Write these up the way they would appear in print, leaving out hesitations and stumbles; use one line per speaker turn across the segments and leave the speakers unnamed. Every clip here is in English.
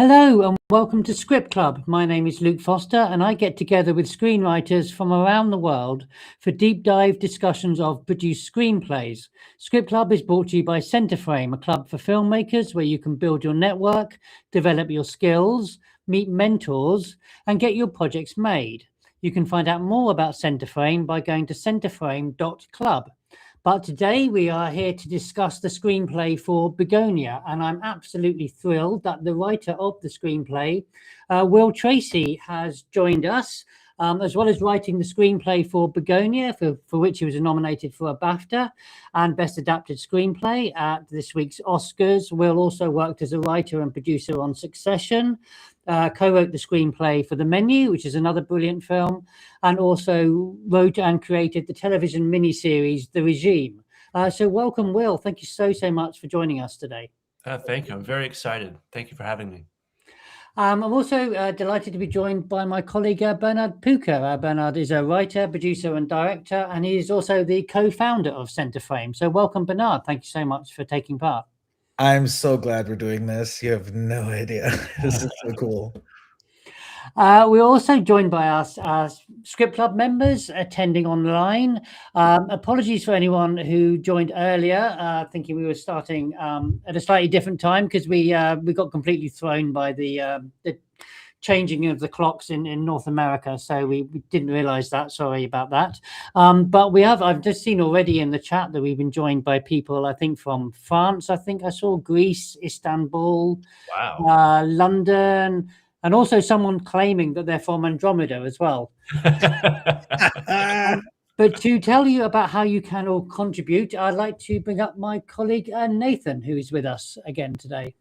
Hello and welcome to Script Club. My name is Luke Foster and I get together with screenwriters from around the world for deep dive discussions of produced screenplays. Script Club is brought to you by CenterFrame, a club for filmmakers where you can build your network, develop your skills, meet mentors, and get your projects made. You can find out more about CenterFrame by going to centerframe.club. But today we are here to discuss the screenplay for Bugonia, and I'm absolutely thrilled that the writer of the screenplay, Will Tracy, has joined us, as well as writing the screenplay for Bugonia, for which he was nominated for a BAFTA and Best Adapted Screenplay at this week's Oscars. Will also worked as a writer and producer on Succession, co-wrote the screenplay for The Menu, which is another brilliant film, and also wrote and created the television miniseries The Regime. So welcome, Will. Thank you so much for joining us today.
Thank you. I'm very excited. Thank you for having me.
I'm also delighted to be joined by my colleague, Bernard Pucher. Bernard is a writer, producer, and director, and he is also the co-founder of CenterFrame. So welcome, Bernard. Thank you so much for taking part.
I'm so glad we're doing this. You have no idea. This is so cool.
We're also joined by our Script Club members attending online. Apologies for anyone who joined earlier, thinking we were starting at a slightly different time because we got completely thrown by the changing of the clocks in North America, so we didn't realize that. Sorry about that. But I've just seen already in the chat that we've been joined by people, I think from France. I think I saw Greece, Istanbul,
wow,
London, and also someone claiming that they're from Andromeda as well. But to tell you about how you can all contribute, I'd like to bring up my colleague Nathan, who is with us again today.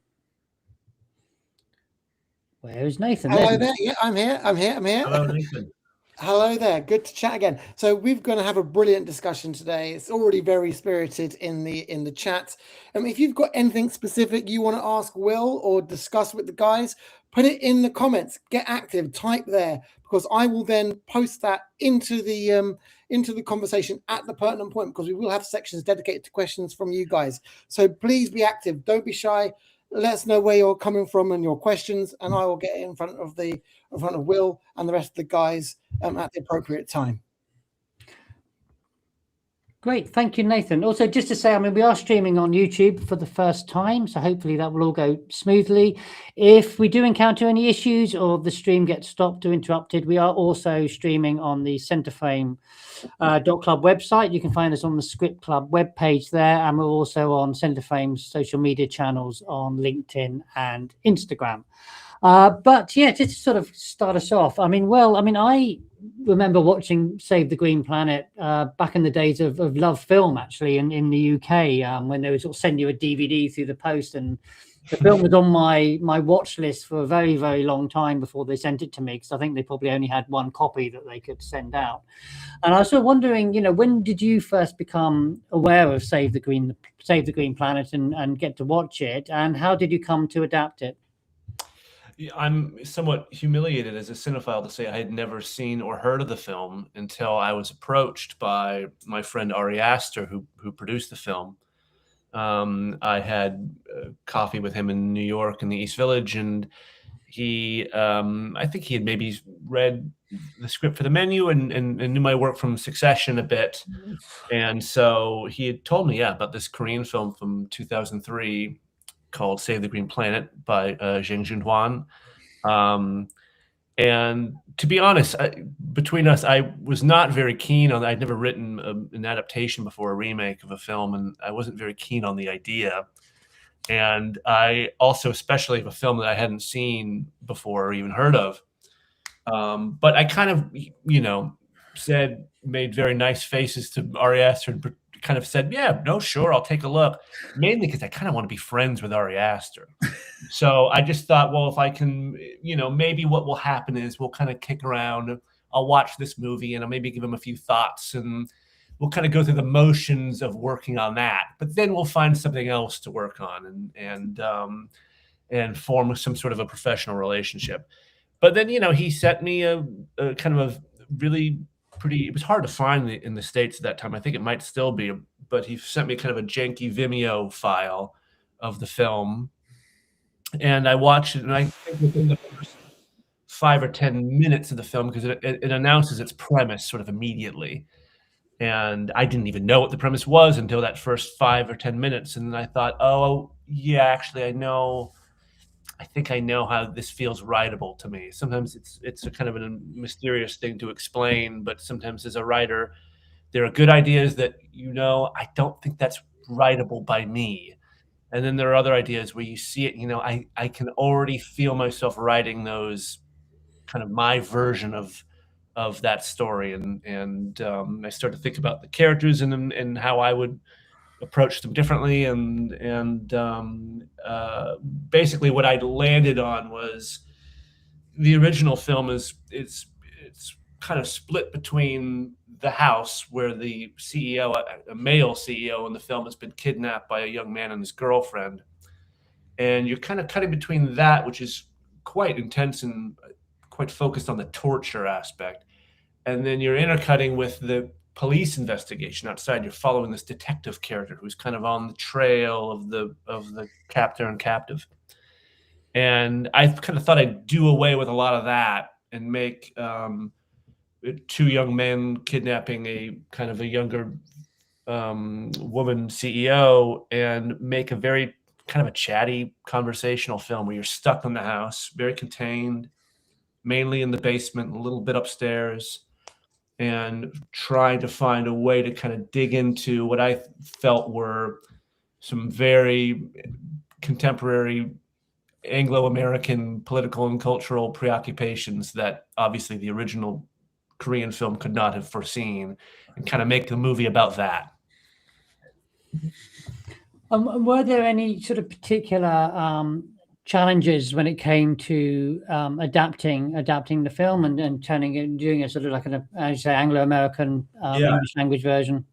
Where is Nathan?
Hello there. Yeah, I'm here.
Hello, Nathan.
Hello there. Good to chat again. So we're going to have a brilliant discussion today. It's already very spirited in the chat. If you've got anything specific you want to ask Will or discuss with the guys, put it in the comments. Get active. Type there, because I will then post that into the conversation at the pertinent point, because we will have sections dedicated to questions from you guys. So please be active. Don't be shy. Let us know where you're coming from and your questions, and I will get in front of Will and the rest of the guys at the appropriate time.
Great, thank you, Nathan. Also, just to say, I mean, we are streaming on YouTube for the first time, so hopefully that will all go smoothly. If we do encounter any issues or the stream gets stopped or interrupted, we are also streaming on the CenterFrame .club website. You can find us on the Script Club webpage there, and we're also on CenterFrame's social media channels on LinkedIn and Instagram. But yeah, just to sort of start us off, I remember watching Save the Green Planet back in the days of Love Film, actually, in the UK, when they would sort of send you a DVD through the post, and the film was on my watch list for a very, very long time before they sent it to me, because I think they probably only had one copy that they could send out. And I was sort of wondering, when did you first become aware of Save the Green Planet and get to watch it, and how did you come to adapt it?
I'm somewhat humiliated as a cinephile to say I had never seen or heard of the film until I was approached by my friend Ari Aster, who produced the film. I had coffee with him in New York in the East Village, and he, I think he had maybe read the script for The Menu and knew my work from Succession a bit. And so he had told me, about this Korean film from 2003 called Save the Green Planet by Zheng Junhuan. And to be honest, between us, I was not very keen on, I'd never written an adaptation before, a remake of a film, and I wasn't very keen on the idea. And I also, especially of a film that I hadn't seen before or even heard of. But I kind of, made very nice faces to Ari Aster and kind of said, yeah, no, sure, I'll take a look, mainly because I kind of want to be friends with Ari Aster. So I just thought, well, if I can, maybe what will happen is we'll kind of kick around. I'll watch this movie and I'll maybe give him a few thoughts, and we'll kind of go through the motions of working on that. But then we'll find something else to work on and form some sort of a professional relationship. But then, he sent me a kind of a really pretty, it was hard to find in the States at that time. I think it might still be, but he sent me kind of a janky Vimeo file of the film. And I watched it, and I think within the first 5 or 10 minutes of the film, because it announces its premise sort of immediately. And I didn't even know what the premise was until that first 5 or 10 minutes. And then I thought, oh, yeah, actually, I think I know how this feels writable to me. Sometimes it's a kind of a mysterious thing to explain, but sometimes as a writer, there are good ideas that, I don't think that's writable by me. And then there are other ideas where you see it, I can already feel myself writing those, kind of my version of that story. And I started to think about the characters and how I would approach them differently. And basically what I landed on was the original film it's kind of split between the house where the CEO, a male CEO in the film, has been kidnapped by a young man and his girlfriend. And you're kind of cutting between that, which is quite intense and quite focused on the torture aspect. And then you're intercutting with the police investigation outside. You're following this detective character who's kind of on the trail of the captor and captive. And I kind of thought I'd do away with a lot of that and make two young men kidnapping a kind of a younger woman CEO, and make a very kind of a chatty conversational film where you're stuck in the house, very contained, mainly in the basement, a little bit upstairs, and trying to find a way to kind of dig into what I felt were some very contemporary Anglo-American political and cultural preoccupations that obviously the original Korean film could not have foreseen, and kind of make the movie about that.
Were there any sort of particular challenges when it came to adapting the film and turning it, doing a sort of like as you say, Anglo-American English language version?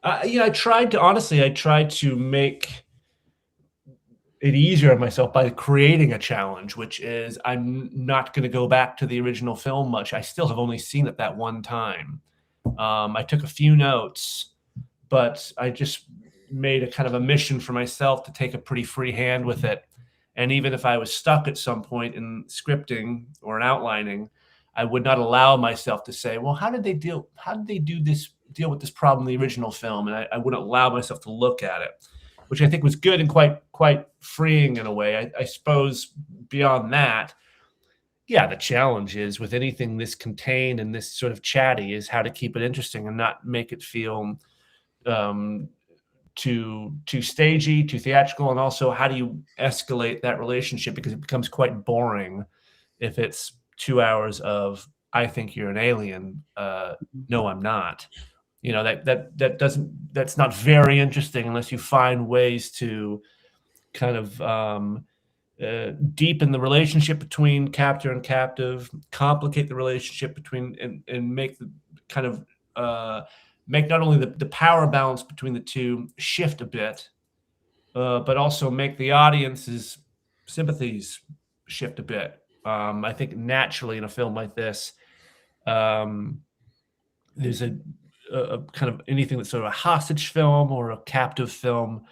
I tried to make it easier on myself by creating a challenge, which is I'm not going to go back to the original film much. I still have only seen it that one time. I took a few notes, but I just made a kind of a mission for myself to take a pretty free hand with it. And even if I was stuck at some point in scripting or in outlining, I would not allow myself to say, well, how did they deal with this problem in the original film? And I wouldn't allow myself to look at it, which I think was good and quite freeing in a way. I suppose beyond that, yeah, the challenge is with anything this contained and this sort of chatty is how to keep it interesting and not make it feel too stagey, too theatrical, and also how do you escalate that relationship, because it becomes quite boring if it's 2 hours of I think you're an alien, no, I'm not. That's not very interesting unless you find ways to kind of deepen the relationship between captor and captive, complicate the relationship between, and make the kind of make not only the power balance between the two shift a bit, but also make the audience's sympathies shift a bit. I think naturally in a film like this, there's a kind of anything that's sort of a hostage film or a captive film,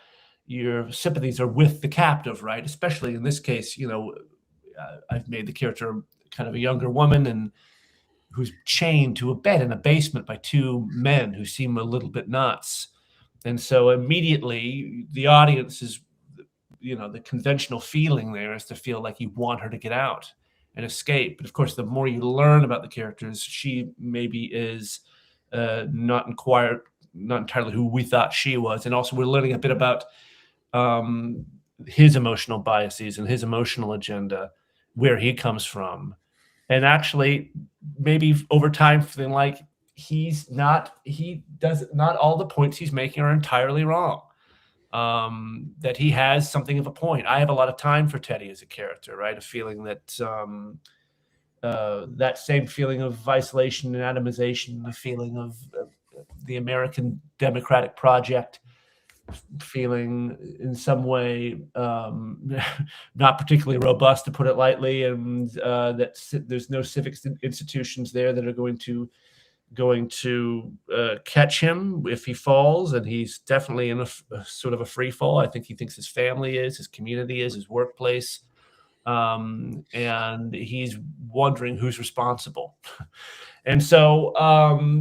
your sympathies are with the captive, right? Especially in this case, I've made the character kind of a younger woman and who's chained to a bed in a basement by two men who seem a little bit nuts. And so immediately the audience is, the conventional feeling there is to feel like you want her to get out and escape. But of course, the more you learn about the characters, she maybe is not entirely who we thought she was. And also we're learning a bit about his emotional biases and his emotional agenda, where he comes from. And actually, maybe over time, feeling like not all the points he's making are entirely wrong. That he has something of a point. I have a lot of time for Teddy as a character, right? A feeling that that same feeling of isolation and atomization, the feeling of the American democratic project, feeling in some way not particularly robust, to put it lightly, and that there's no civic institutions there that are going to catch him if he falls, and he's definitely in a sort of a free fall. I think he thinks his family is, his community is, his workplace and he's wondering who's responsible. And so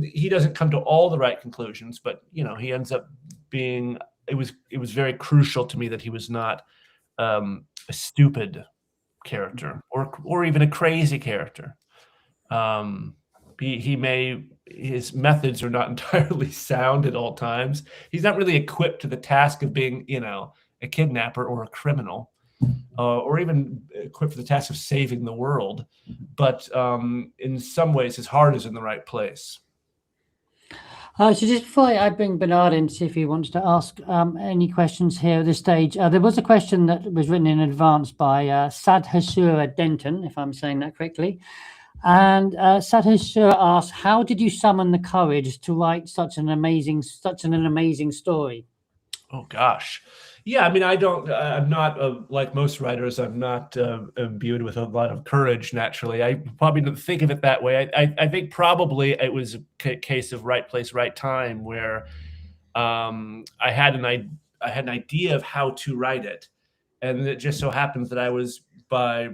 he doesn't come to all the right conclusions, but he ends up being. It was very crucial to me that he was not a stupid character or even a crazy character. His methods are not entirely sound at all times. He's not really equipped to the task of being, a kidnapper or a criminal, or even equipped for the task of saving the world. But in some ways, his heart is in the right place.
So just before I bring Bernard in to see if he wants to ask any questions here at this stage, there was a question that was written in advance by Sadhasura Denton, if I'm saying that correctly. And Sadhasura asks, how did you summon the courage to write such an amazing story?
Oh, gosh. Yeah, I mean, I'm not, like most writers, I'm not imbued with a lot of courage, naturally. I probably didn't think of it that way. I think probably it was a case of right place, right time, where I had an idea of how to write it. And it just so happens that I was, by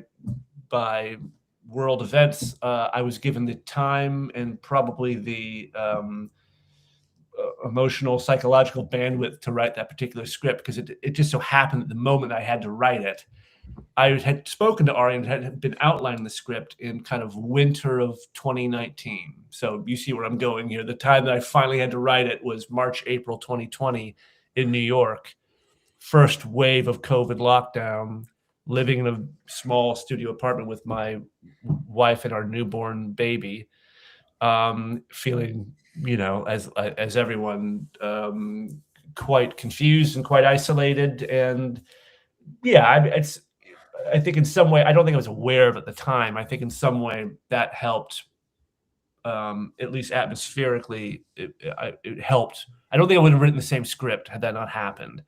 world events, I was given the time and probably the emotional, psychological bandwidth to write that particular script, because it just so happened that the moment I had to write it, I had spoken to Ari and had been outlining the script in kind of winter of 2019. So you see where I'm going here. The time that I finally had to write it was March, April 2020 in New York. First wave of COVID lockdown, living in a small studio apartment with my wife and our newborn baby, feeling, as everyone, quite confused and quite isolated. And yeah, I think in some way, I don't think I was aware of it at the time. I think in some way that helped, at least atmospherically, it helped. I don't think I would have written the same script had that not happened.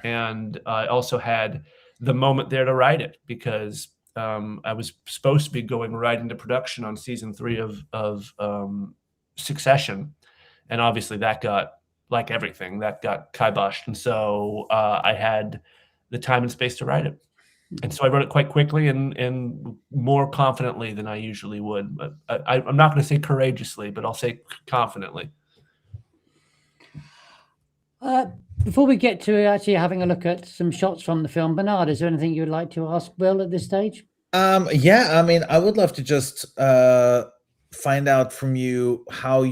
And I also had the moment there to write it, because I was supposed to be going right into production on season 3 of Succession. And obviously that got, like everything, that got kiboshed. And so I had the time and space to write it. And so I wrote it quite quickly and more confidently than I usually would. But I'm not going to say courageously, but I'll say confidently.
Before we get to actually having a look at some shots from the film, Bernard, is there anything you'd like to ask Will at this stage?
Yeah, I mean, I would love to just find out from you how do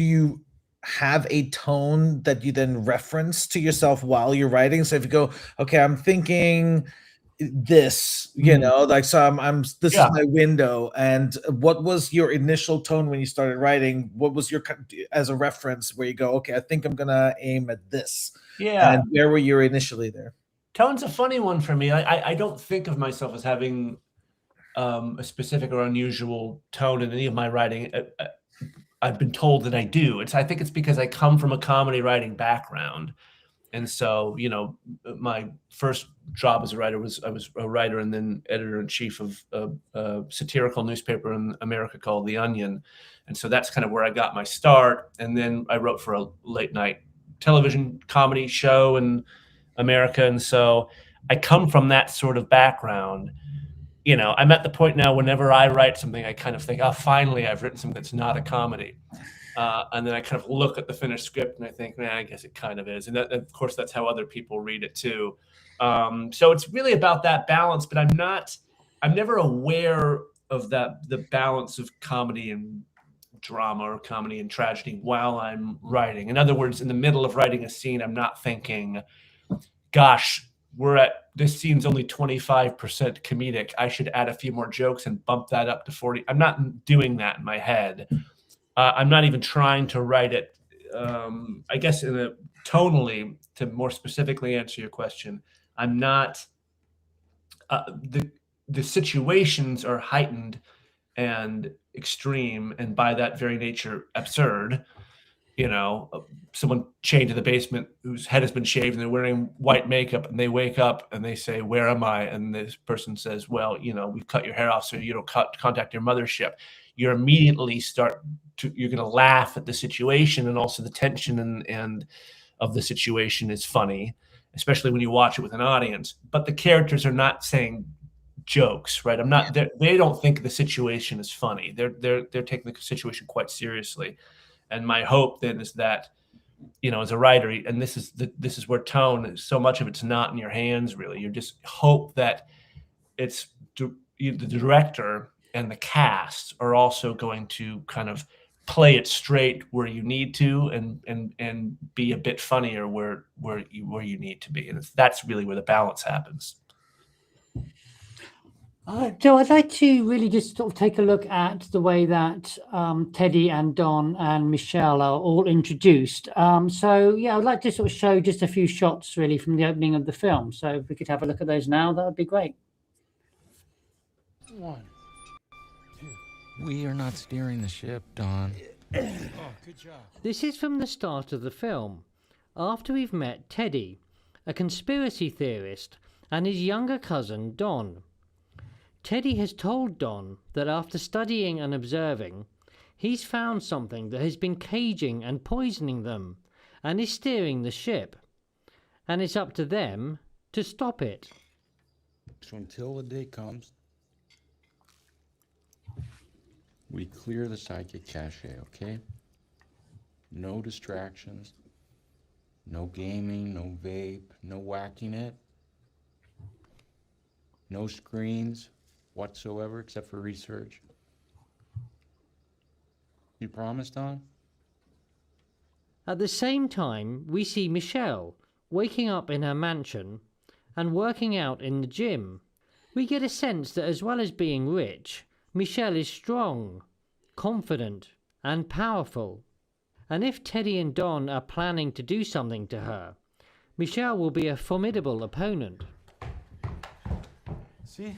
you have a tone that you then reference to yourself while you're writing? So if you go, okay, I'm thinking this, so this is my window. And what was your initial tone when you started writing? What was your, as a reference, where you go, okay, I think I'm gonna aim at this?
Yeah.
And where were you initially there?
Tone's a funny one for me. I don't think of myself as having a specific or unusual tone in any of my writing. I've been told that I do. I think it's because I come from a comedy writing background. And so, my first job as a writer I was a writer and then editor-in-chief of a satirical newspaper in America called The Onion. And so that's kind of where I got my start. And then I wrote for a late night television comedy show in America. And so I come from that sort of background. I'm at the point now, whenever I write something, I kind of think, oh, finally, I've written something that's not a comedy. And then I kind of look at the finished script and I think, man, I guess it kind of is. And of course, that's how other people read it too. So it's really about that balance, but I'm never aware of the balance of comedy and drama or comedy and tragedy while I'm writing. In other words, in the middle of writing a scene, I'm not thinking, gosh, this scene's only 25% comedic. I should add a few more jokes and bump that up to 40. I'm not doing that in my head. I'm not even trying to write it. I guess tonally, to more specifically answer your question, I'm not. The situations are heightened and extreme, and by that very nature, absurd. Someone chained to the basement whose head has been shaved and they're wearing white makeup, and they wake up and they say, "Where am I?" And this person says, "Well, we've cut your hair off so you don't contact your mothership." You immediately you're going to laugh at the situation, and also the tension and of the situation is funny. especially when you watch it with an audience. But the characters are not saying jokes, right? They don't think the situation is funny. They're taking the situation quite seriously. And my hope then is that, as a writer, and this is where tone, so much of it's not in your hands, really. You just hope that it's the director and the cast are also going to kind of play it straight where you need to, and be a bit funnier where you need to be, and that's really where the balance happens.
Joe, I'd like to really just sort of take a look at the way that Teddy and Don and Michelle are all introduced. So yeah, I'd like to sort of show just a few shots really from the opening of the film. So if we could have a look at those now, that would be great.
1, 2. We are not steering the ship, Don. Oh, good job.
This is from the start of the film, after we've met Teddy, a conspiracy theorist, and his younger cousin, Don. Teddy has told Don that after studying and observing, he's found something that has been caging and poisoning them, and is steering the ship. And it's up to them to stop it.
So until the day comes, we clear the psychic cache, okay? No distractions, no gaming, no vape, no whacking it, no screens whatsoever except for research. You promise, Don?
At the same time, we see Michelle waking up in her mansion and working out in the gym. We get a sense that as well as being rich, Michelle is strong, confident, and powerful. And if Teddy and Don are planning to do something to her, Michelle will be a formidable opponent.
See?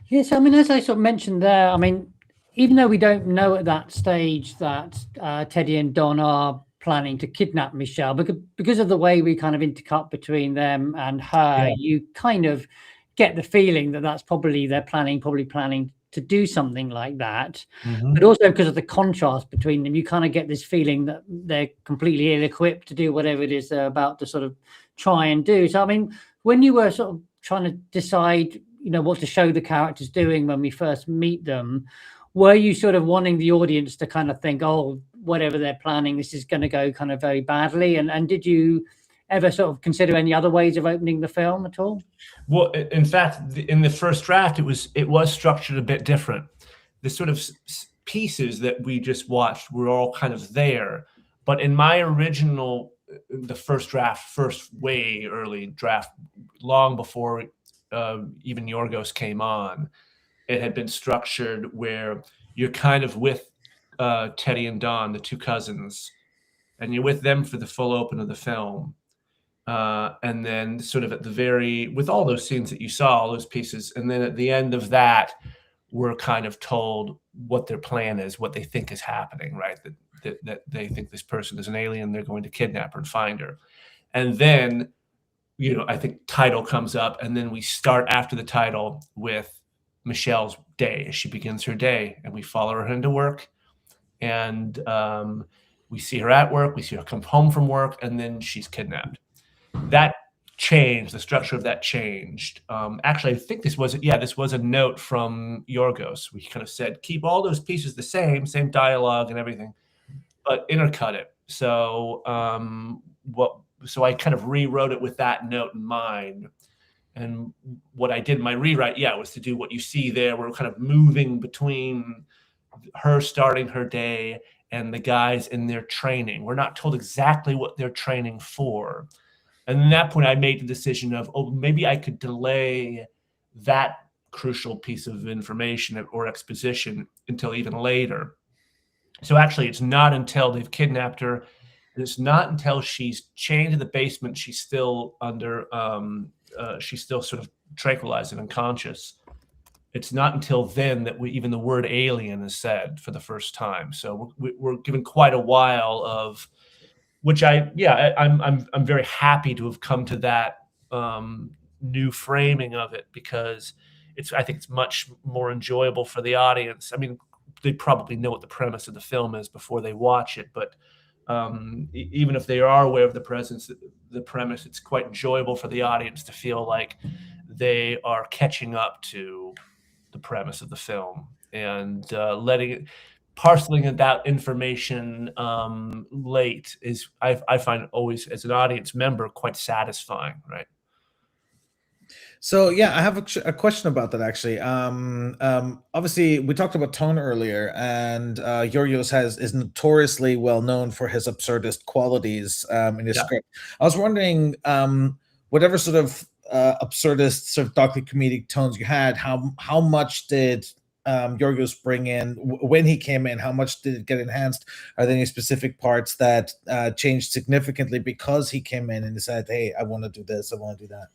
Yes, I mean, as I sort of mentioned there, I mean, even though we don't know at that stage that Teddy and Don are planning to kidnap Michelle, because of the way we kind of intercut between them and her, you kind of get the feeling that that's probably planning to do something like that. Mm-hmm. But also because of the contrast between them, you kind of get this feeling that they're completely ill-equipped to do whatever it is they're about to sort of try and do. So, I mean, when you were sort of trying to decide, what to show the characters doing when we first meet them, were you sort of wanting the audience to kind of think, oh, whatever they're planning, this is going to go kind of very badly? And did you ever sort of consider any other ways of opening the film at all?
Well, in fact, in the first draft, it was structured a bit different. The sort of pieces that we just watched were all kind of there. But in my original, the first way early draft, long before even Yorgos came on, it had been structured where you're kind of with Teddy and Don, the two cousins, and you're with them for the full open of the film. And then sort of with all those scenes that you saw, all those pieces, and then at the end of that, we're kind of told what their plan is, what they think is happening, right? That they think this person is an alien, they're going to kidnap her and find her. And then, I think title comes up, and then we start after the title with Michelle's day as she begins her day, and we follow her into work, and we see her at work, we see her come home from work, and then she's kidnapped. That changed, the structure of that changed. Actually, I think this was a note from Yorgos. We kind of said, keep all those pieces the same dialogue and everything, but intercut it. So so I kind of rewrote it with that note in mind. And what I did in my rewrite, was to do what you see there. We're kind of moving between her starting her day and the guys in their training. We're not told exactly what they're training for. And at that point, I made the decision of, maybe I could delay that crucial piece of information or exposition until even later. So actually, it's not until they've kidnapped her, and it's not until she's chained in the basement, she's still she's still sort of tranquilized and unconscious. It's not until then that even the word alien is said for the first time. So we're given quite a while of, which I'm very happy to have come to that new framing of it, because I think it's much more enjoyable for the audience. I mean, they probably know what the premise of the film is before they watch it, but even if they are aware of the premise, it's quite enjoyable for the audience to feel like they are catching up to the premise of the film and parceling that information late is, I find always as an audience member quite satisfying, right?
So yeah, I have a question about that actually. Obviously, we talked about tone earlier, and Yorgos is notoriously well known for his absurdist qualities in his script. I was wondering, whatever sort of absurdist, sort of darkly comedic tones you had, how much did Yorgos bring in when he came in? How much did it get enhanced? Are there any specific parts that changed significantly because he came in and decided, hey, I want to do this, I want to do that?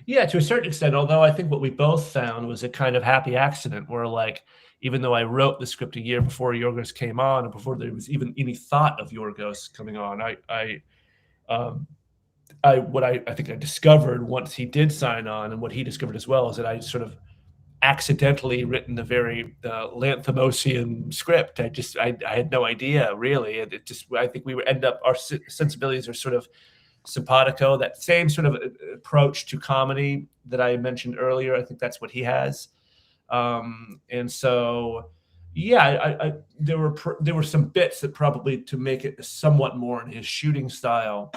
Yeah, to a certain extent, although I think what we both found was a kind of happy accident where, like, even though I wrote the script a year before Yorgos came on and before there was even any thought of Yorgos coming on, what I think I discovered once he did sign on, and what he discovered as well, is that I sort of accidentally written a very Lanthimosian script. I had no idea really. I think our sensibilities are sort of simpatico, that same sort of approach to comedy that I mentioned earlier. I think that's what he has. And so, yeah, there were some bits that probably, to make it somewhat more in his shooting style,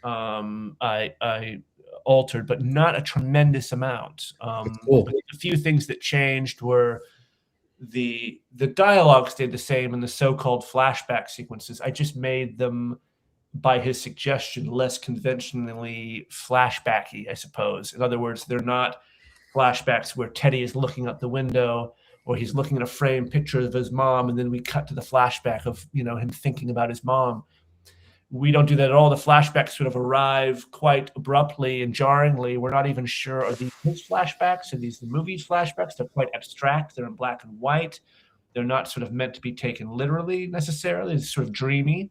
I altered, but not a tremendous amount.
Cool.
A few things that changed were the dialogue stayed the same, and the so-called flashback sequences, I just made them, by his suggestion, less conventionally flashbacky, I suppose. In other words, they're not flashbacks where Teddy is looking out the window or he's looking at a framed picture of his mom, and then we cut to the flashback of, him thinking about his mom. We don't do that at all. The flashbacks sort of arrive quite abruptly and jarringly. We're not even sure, are these his flashbacks? Are these the movie's flashbacks? They're quite abstract. They're in black and white. They're not sort of meant to be taken literally necessarily. It's sort of dreamy.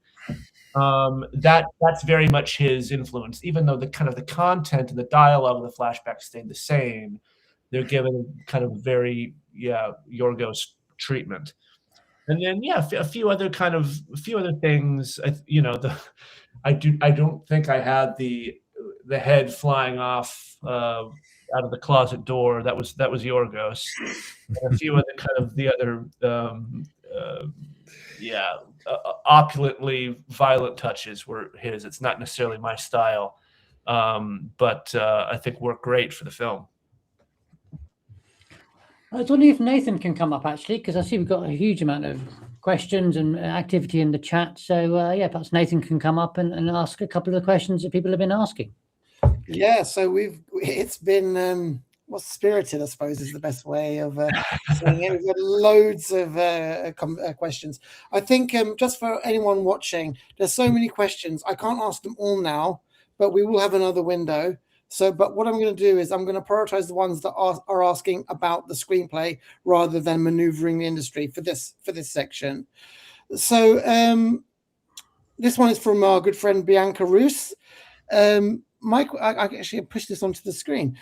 That's very much his influence. Even though the content and the dialogue of the flashbacks stayed the same, they're given kind of very Yorgos treatment. And then a few other things. I don't think I had the head flying off out of the closet door. That was Yorgos. And a few opulently violent touches were his. It's not necessarily my style, but I think worked great for the film.
I was wondering if Nathan can come up, actually, because I see we've got a huge amount of questions and activity in the chat. So perhaps Nathan can come up and ask a couple of the questions that people have been asking.
Yeah, so it's been spirited, I suppose, is the best way of saying it. We've got loads of questions. I think just for anyone watching, there's so many questions. I can't ask them all now, but we will have another window. But what I'm going to do is I'm going to prioritize the ones that are asking about the screenplay rather than maneuvering the industry for this section. So this one is from our good friend Bianca Roos. I actually pushed this onto the screen.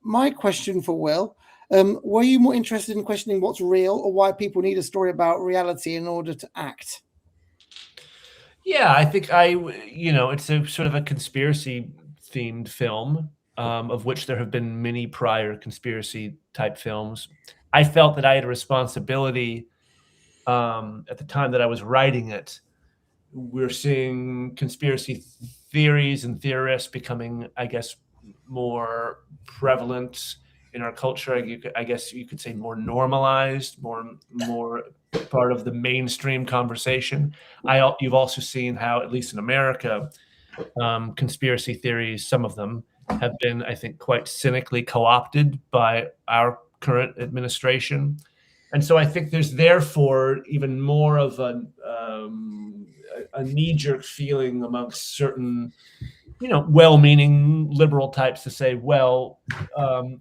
My question for Will, were you more interested in questioning what's real or why people need a story about reality in order to act?
Yeah, I think it's a sort of a conspiracy themed film, of which there have been many prior conspiracy type films. I felt that I had a responsibility at the time that I was writing it. We're seeing conspiracy theories and theorists becoming, I guess, more prevalent in our culture. I guess you could say more normalized, more part of the mainstream conversation. You've also seen how, at least in America, conspiracy theories, some of them, have been, I think, quite cynically co-opted by our current administration. And so I think there's therefore even more of a knee-jerk feeling amongst certain, well-meaning liberal types to say, well,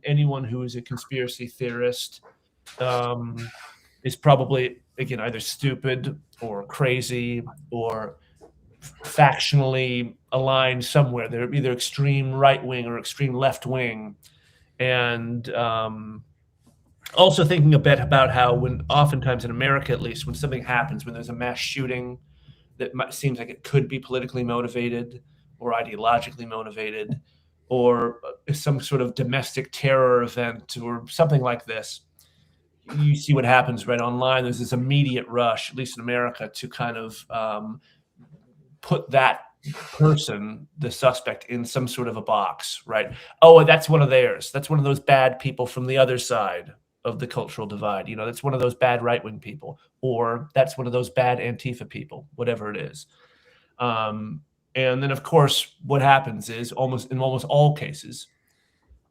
anyone who is a conspiracy theorist is probably, again, either stupid or crazy or factionally aligned somewhere. They're either extreme right-wing or extreme left-wing. And also thinking a bit about how, when oftentimes in America, at least, when something happens, when there's a mass shooting, that seems like it could be politically motivated or ideologically motivated, or some sort of domestic terror event or something like this, you see what happens right online. There's this immediate rush, at least in America, to kind of put that person, the suspect, in some sort of a box, right? Oh, that's one of theirs. That's one of those bad people from the other side of the cultural divide. You know, that's one of those bad right-wing people, or that's one of those bad Antifa people, whatever it is. And then, of course, what happens is in almost all cases,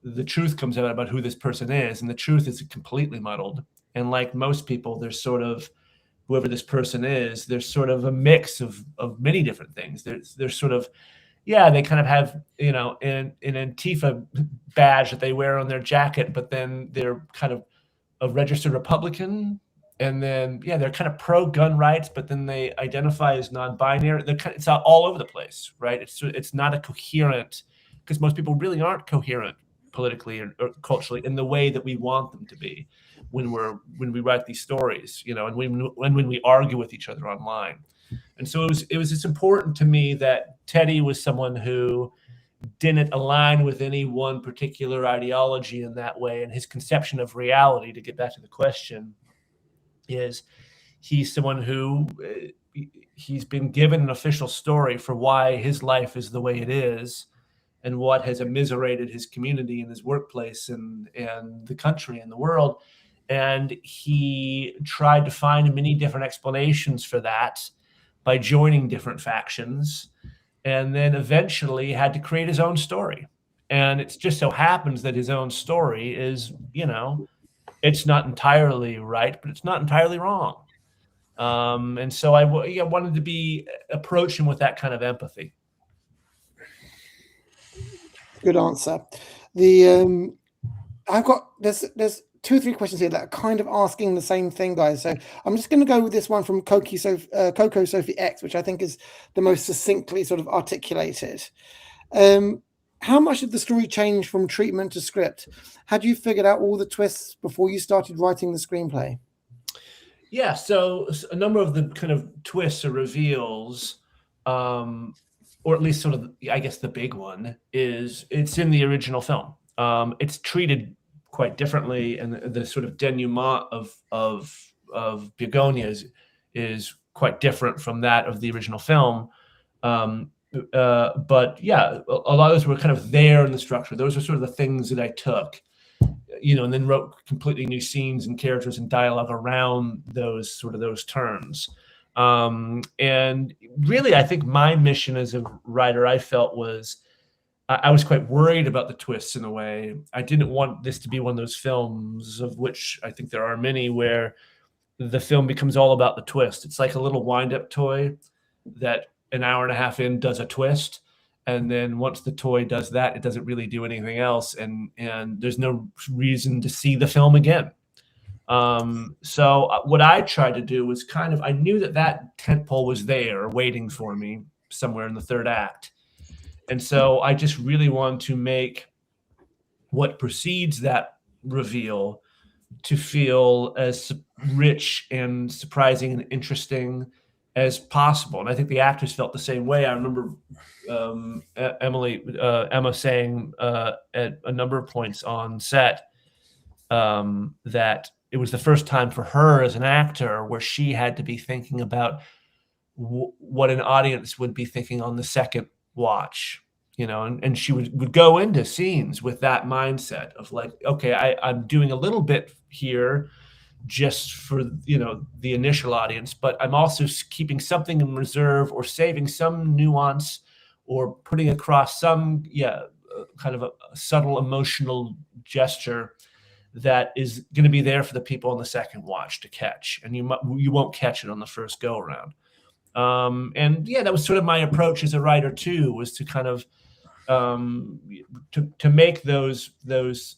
the truth comes out about who this person is, and the truth is completely muddled. And like most people, there's sort of, whoever this person is, there's sort of a mix of many different things. There's sort of, yeah, they kind of have, you know, an Antifa badge that they wear on their jacket, but then they're kind of a registered Republican. And then, yeah, they're kind of pro-gun rights, but then they identify as non-binary. It's all over the place, right? It's not a coherent, because most people really aren't coherent politically or culturally in the way that we want them to be when we write these stories, you know, and when we argue with each other online. And so it was just important to me that Teddy was someone who didn't align with any one particular ideology in that way, and his conception of reality, to get back to the question, is he's someone who he's been given an official story for why his life is the way it is and what has immiserated his community and his workplace and the country and the world. And he tried to find many different explanations for that by joining different factions, and then eventually had to create his own story. And it just so happens that his own story is, you know, it's not entirely right, but it's not entirely wrong. And so I wanted to be approach him with that kind of empathy.
Good answer. I've got there's 2 or 3 questions here that are kind of asking the same thing, guys. So I'm just going to go with this one from Coco Sophie X, which I think is the most succinctly sort of articulated. How much did the story change from treatment to script? Had you figured out all the twists before you started writing the screenplay?
Yeah, so a number of the kind of twists or reveals, or at least sort of, I guess the big one is it's in the original film. It's treated quite differently, and the sort of denouement of Bugonia is quite different from that of the original film. But yeah, a lot of those were kind of there in the structure. Those are sort of the things that I took, you know, and then wrote completely new scenes and characters and dialogue around those turns. And really, I think my mission as a writer, I felt, was I was quite worried about the twists in a way. I didn't want this to be one of those films, of which I think there are many, where the film becomes all about the twist. It's like a little wind-up toy that an hour and a half in does a twist, and then once the toy does that, it doesn't really do anything else, and there's no reason to see the film again. So what I tried to do was I knew that tentpole was there waiting for me somewhere in the third act. And so I just really wanted to make what precedes that reveal to feel as rich and surprising and interesting as possible. And I think the actors felt the same way. I remember Emma saying at a number of points on set that it was the first time for her as an actor where she had to be thinking about what an audience would be thinking on the second watch, you know, and she would go into scenes with that mindset of like, okay, I'm doing a little bit here just for, you know, the initial audience, but I'm also keeping something in reserve or saving some nuance or putting across some, kind of a subtle emotional gesture that is going to be there for the people on the second watch to catch, and you won't catch it on the first go around. And yeah, that was sort of my approach as a writer too, was to kind of to make those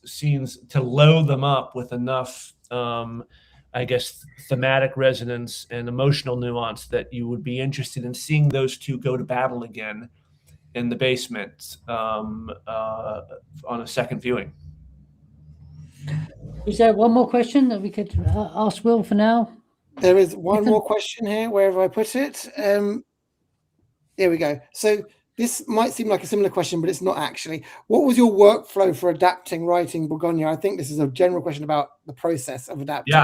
scenes, to load them up with enough I guess thematic resonance and emotional nuance that you would be interested in seeing those two go to battle again in the basement on a second viewing.
Is there one more question that we could ask Will for now?
There is one more question here, wherever I put it. There we go. So this might seem like a similar question, but it's not actually. What was your workflow for adapting, writing Bugonia? I think this is a general question about the process of adapting.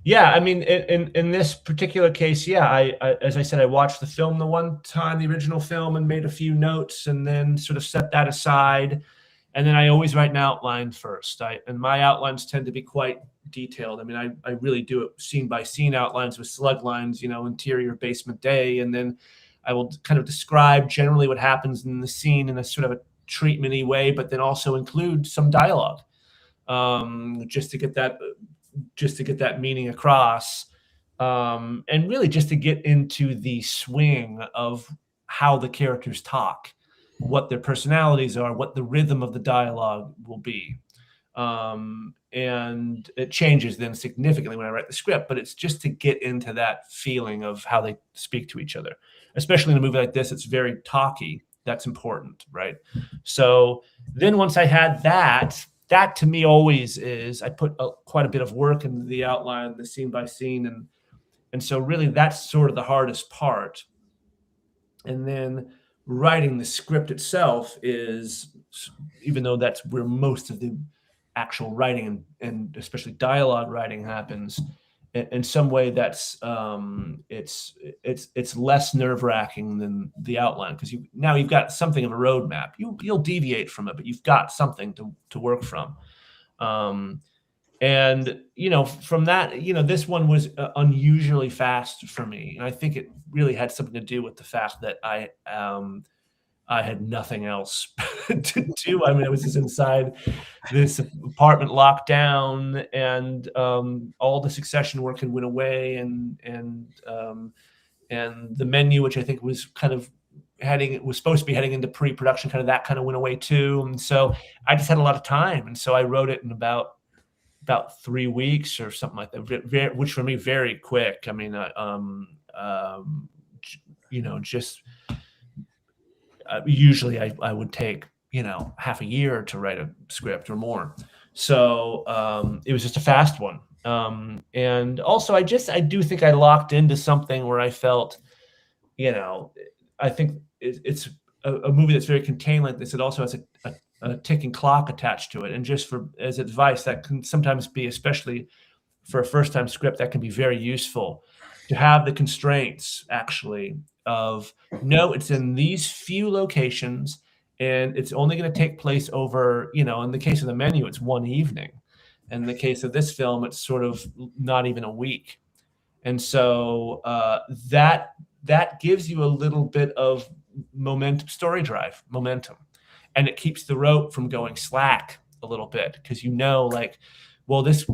Yeah, I mean, in this particular case, yeah, I as I said, I watched the film the one time, the original film, and made a few notes, and then sort of set that aside, and then I always write an outline first. And my outlines tend to be quite detailed. I mean, I really do it scene by scene outlines with slug lines, interior basement day, and then I will kind of describe generally what happens in the scene in a sort of a treatment-y way, but then also include some dialogue, just to get that meaning across, and really just to get into the swing of how the characters talk, what their personalities are, what the rhythm of the dialogue will be. And it changes then significantly when I write the script, but it's just to get into that feeling of how they speak to each other. Especially in a movie like this, it's very talky. That's important, right? So then once I had that to me always is, I put quite a bit of work into the outline, the scene by scene. And so really that's sort of the hardest part. And then writing the script itself is, even though that's where most of the actual writing and especially dialogue writing happens, in some way that's it's less nerve-wracking than the outline, because you've got something of a roadmap. You'll deviate from it, but you've got something to work from. And from that, this one was unusually fast for me, and I think it really had something to do with the fact that I had nothing else to do. I mean, I was just inside this apartment locked down, and all the Succession work had went away, and the menu, which I think was kind of was supposed to be heading into pre-production, that went away too. And so I just had a lot of time, and so I wrote it in about 3 weeks or something like that, which for me very quick. I mean, just. Usually I would take, half a year to write a script or more. So it was just a fast one. And also I do think I locked into something where I felt, I think it's a movie that's very contained like this. It also has a ticking clock attached to it. And just as advice, that can sometimes be, especially for a first time script, that can be very useful to have the constraints actually of, no, it's in these few locations and it's only going to take place over, in the case of the menu, it's one evening. In the case of this film, it's sort of not even a week. And so that gives you a little bit of momentum, story drive momentum, and it keeps the rope from going slack a little bit, because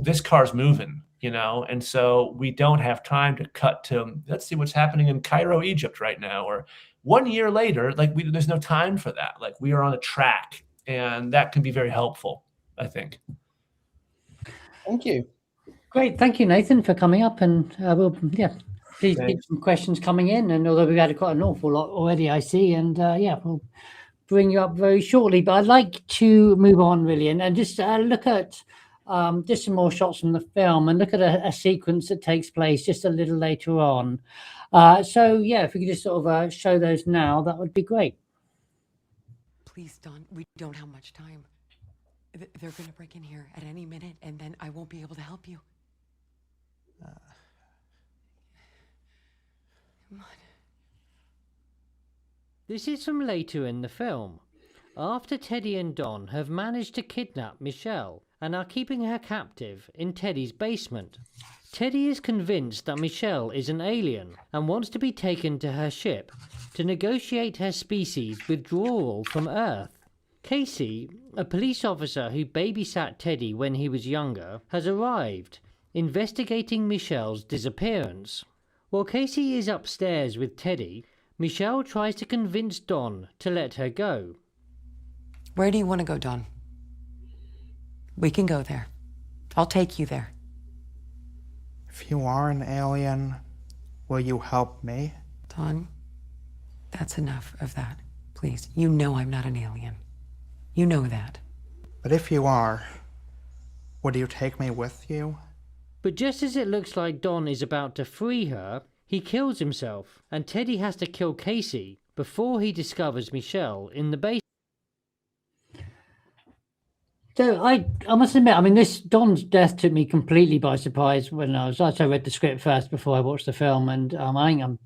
this car's moving, and so we don't have time to cut to, let's see what's happening in Cairo, Egypt right now, or 1 year later. There's no time for that. We are on a track, and that can be very helpful, I think.
Thank you.
Great. Thank you, Nathan, for coming up. And please keep some questions coming in. And although we've had quite an awful lot already, I see. And we'll bring you up very shortly. But I'd like to move on, really, and just look at just some more shots from the film, and look at a sequence that takes place just a little later on. If we could just sort of show those now, that would be great.
Please, Don, we don't have much time. They're going to break in here at any minute, and then I won't be able to help you. Come on.
This is from later in the film. After Teddy and Don have managed to kidnap Michelle and are keeping her captive in Teddy's basement, Teddy is convinced that Michelle is an alien and wants to be taken to her ship to negotiate her species' withdrawal from Earth. Casey, a police officer who babysat Teddy when he was younger, has arrived, investigating Michelle's disappearance. While Casey is upstairs with Teddy, Michelle tries to convince Don to let her go.
Where do you want to go, Don? We can go there. I'll take you there.
If you are an alien, will you help me?
Don, that's enough of that. Please, you know I'm not an alien. You know that.
But if you are, would you take me with you?
But just as it looks like Don is about to free her, he kills himself, and Teddy has to kill Casey before he discovers Michelle in the basement. So I must admit, I mean, this Don's death took me completely by surprise when I read the script first before I watched the film, and I think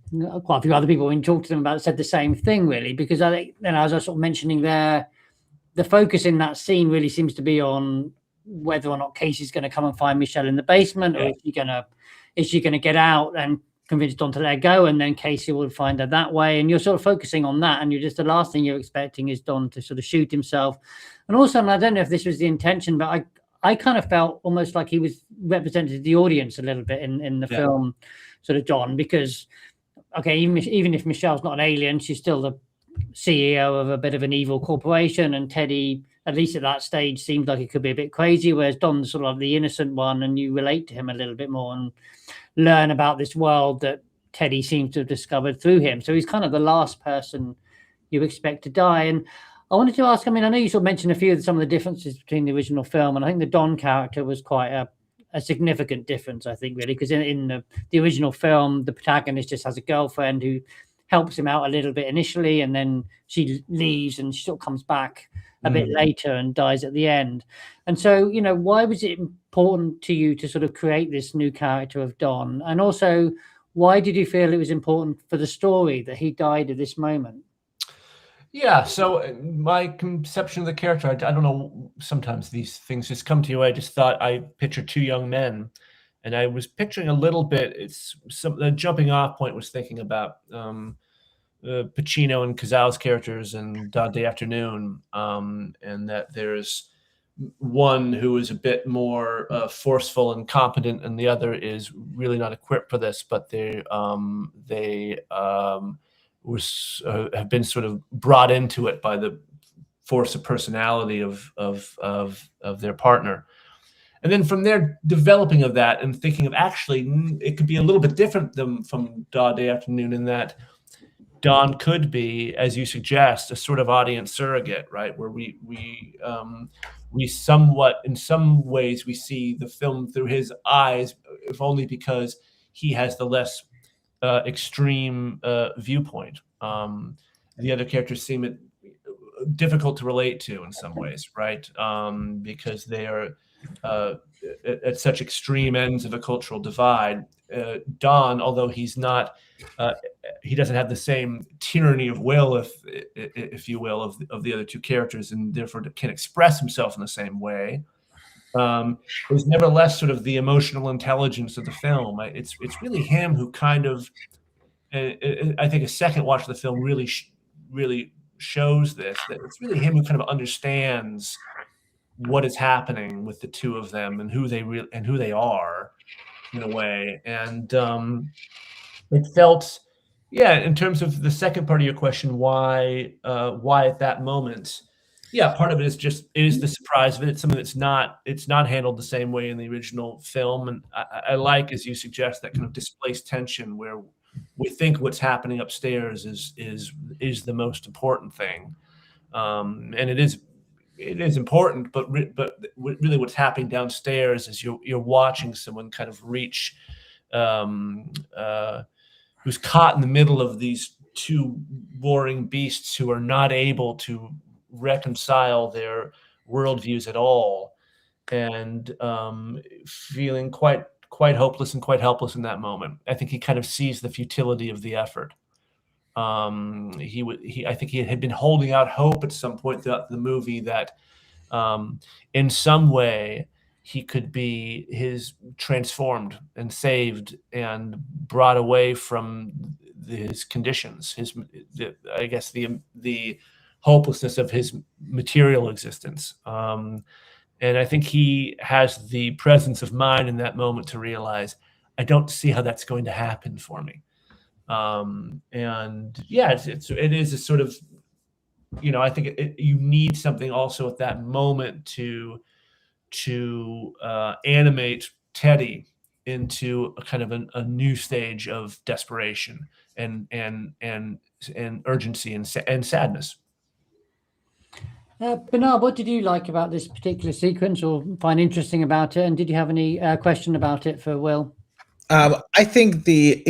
quite a few other people, when you talked to them about it, said the same thing, really, because I think, as I was sort of mentioning there, the focus in that scene really seems to be on whether or not Casey's going to come and find Michelle in the basement, or is she gonna get out and convince Don to let her go, and then Casey will find her that way. And you're sort of focusing on that, and the last thing you're expecting is Don to sort of shoot himself. And also, I don't know if this was the intention, but I kind of felt almost like he was represented the audience a little bit in the film, sort of Don, because okay, even if Michelle's not an alien, she's still the CEO of a bit of an evil corporation, and Teddy, at least at that stage, seemed like it could be a bit crazy, whereas Don's sort of the innocent one, and you relate to him a little bit more and learn about this world that Teddy seems to have discovered through him. So he's kind of the last person you expect to die. And I wanted to ask, I mean, I know you sort of mentioned some of the differences between the original film, and I think the Don character was quite a significant difference, I think, really, because in the original film, the protagonist just has a girlfriend who helps him out a little bit initially, and then she leaves and she sort of comes back a bit later and dies at the end. And so, why was it important to you to sort of create this new character of Don? And also, why did you feel it was important for the story that he died at this moment?
Yeah, so my conception of the character, I don't know, sometimes these things just come to you. I just thought I pictured two young men, and I was picturing a little bit, the jumping off point was thinking about Pacino and Cazale's characters in Dog Day Afternoon, and that there's one who is a bit more forceful and competent, and the other is really not equipped for this, but they have been sort of brought into it by the force of personality of their partner. And then from there, developing of that and thinking of actually it could be a little bit different from Dog Day Afternoon, in that Don could be, as you suggest, a sort of audience surrogate, right? Where we somewhat, in some ways, we see the film through his eyes, if only because he has the less extreme viewpoint. The other characters seem difficult to relate to in some ways, right? Because they are at such extreme ends of a cultural divide. Don, although he's not, he doesn't have the same tyranny of will, if you will, of the other two characters, and therefore can express himself in the same way. There's nevertheless sort of the emotional intelligence of the film. It's really him who kind of, I think a second watch of the film really shows this, that it's really him who kind of understands what is happening with the two of them and who they are in a way. And it felt, in terms of the second part of your question, why at that moment? Yeah, part of it is the surprise of it. It's something it's not handled the same way in the original film. And I like, as you suggest, that kind of displaced tension where we think what's happening upstairs is the most important thing. And it is important, but really what's happening downstairs is you're watching someone kind of reach, who's caught in the middle of these two warring beasts who are not able to reconcile their worldviews at all, and feeling quite hopeless and quite helpless in that moment. I think he kind of sees the futility of the effort. I think he had been holding out hope at some point throughout the movie that in some way he could be transformed and saved and brought away from his conditions, the hopelessness of his material existence. And I think he has the presence of mind in that moment to realize, I don't see how that's going to happen for me. And yeah, it is a sort of, I think you need something also at that moment to animate Teddy into a kind of a new stage of desperation and urgency and sadness.
Bernard, what did you like about this particular sequence or find interesting about it? And did you have any question about it for Will?
I think the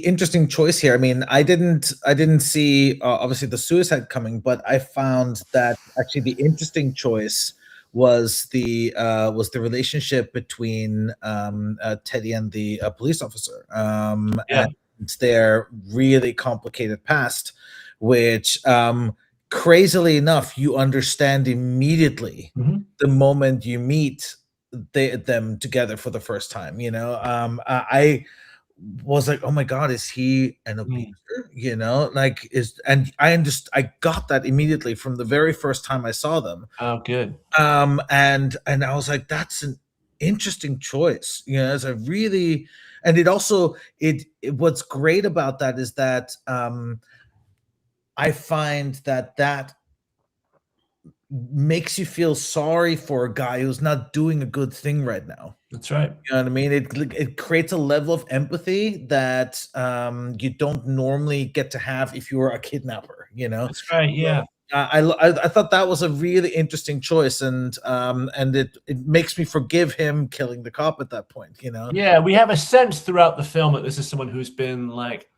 interesting choice here. I mean, I didn't see obviously the suicide coming, but I found that actually the interesting choice was the relationship between Teddy and the police officer,
Yeah.
and their really complicated past, which crazily enough you understand immediately
Mhm.
the moment you meet them together for the first time. I was like, oh my god, is he an abuser? Like, and I got that immediately from the very first time I saw them.
Oh, good.
And I was like, that's an interesting choice. It's a really, and it also what's great about that is that I find that makes you feel sorry for a guy who's not doing a good thing right now.
That's right.
You know what I mean? It creates a level of empathy that you don't normally get to have if you're a kidnapper.
That's right. Yeah.
I thought that was a really interesting choice, and it makes me forgive him killing the cop at that point.
Yeah, we have a sense throughout the film that this is someone who's been like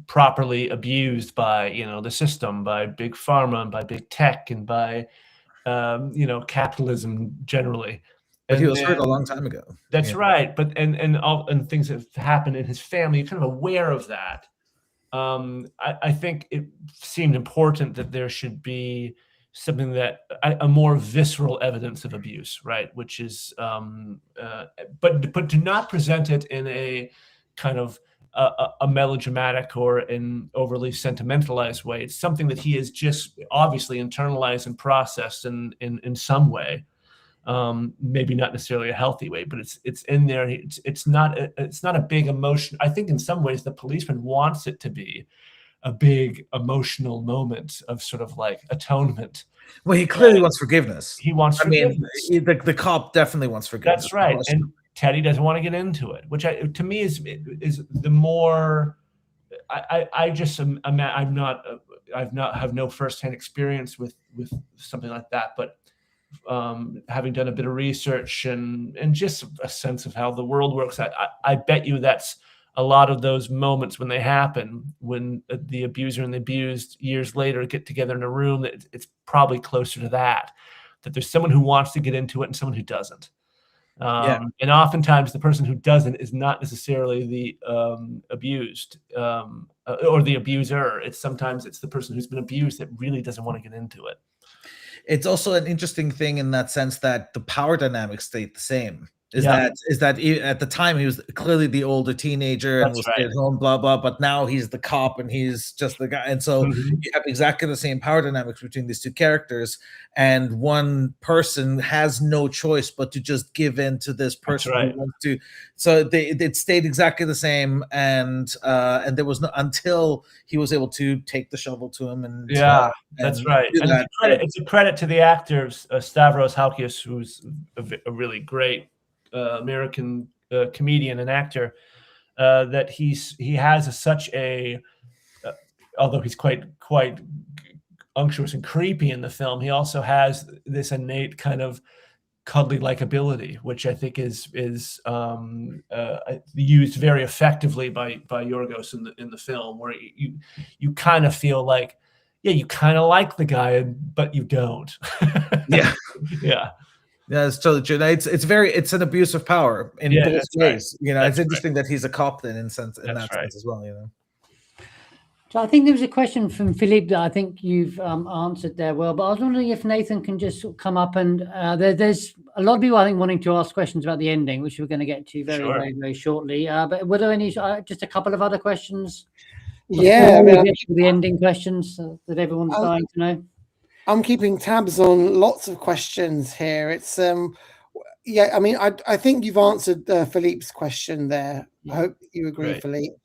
properly abused by the system, by big pharma, and by big tech, and by capitalism generally.
But
and
he was hurt a long time ago.
That's right. But and things that have happened in his family, you're kind of aware of that. I think it seemed important that there should be something that a more visceral evidence of abuse, right? Which is, but to not present it in a kind of a melodramatic or an overly sentimentalized way. It's something that he has just obviously internalized and processed in some way. Maybe not necessarily a healthy way, but it's in there. It's not a big emotion. I think in some ways the policeman wants it to be a big emotional moment of sort of like atonement.
Well, he clearly wants forgiveness.
He wants forgiveness.
I mean, the cop definitely wants forgiveness.
That's right. And Teddy doesn't want to get into it, which to me is the more. I just am. I've have no firsthand experience with something like that, but having done a bit of research and just a sense of how the world works, I bet you that's a lot of those moments when they happen, when the abuser and the abused years later get together in a room, that it's probably closer to that there's someone who wants to get into it and someone who doesn't. And oftentimes the person who doesn't is not necessarily the abused or the abuser. Sometimes it's the person who's been abused that really doesn't want to get into it.
It's also an interesting thing in that sense that the power dynamics stayed the same. That at the time he was clearly the older teenager and was at home, blah blah, but now he's the cop and he's just the guy, and so you have exactly the same power dynamics between these two characters, and one person has no choice but to just give in to this person who wants to. So it stayed exactly the same, and there was no until he was able to take the shovel to him, and
that's right. And it's a credit to the actors, Stavros Halkias, who's a really great American comedian and actor, that he has such a although he's quite unctuous and creepy in the film, he also has this innate kind of cuddly likability, which I think is used very effectively by Yorgos in the film, where you kind of feel like, you kind of like the guy, but you don't.
Yeah, it's totally true. It's an abuse of power in both ways.
Right.
It's interesting that he's a cop then in that sense as well.
So I think there was a question from Philippe that I think you've answered there well, but I was wondering if Nathan can just come up and there's a lot of people I think wanting to ask questions about the ending, which we're going to get to very, very shortly. But were there any just a couple of other questions?
Yeah,
the ending questions that everyone's dying to know.
I'm keeping tabs on lots of questions here. It's I mean, I think you've answered Philippe's question there. I hope you agree, Philippe.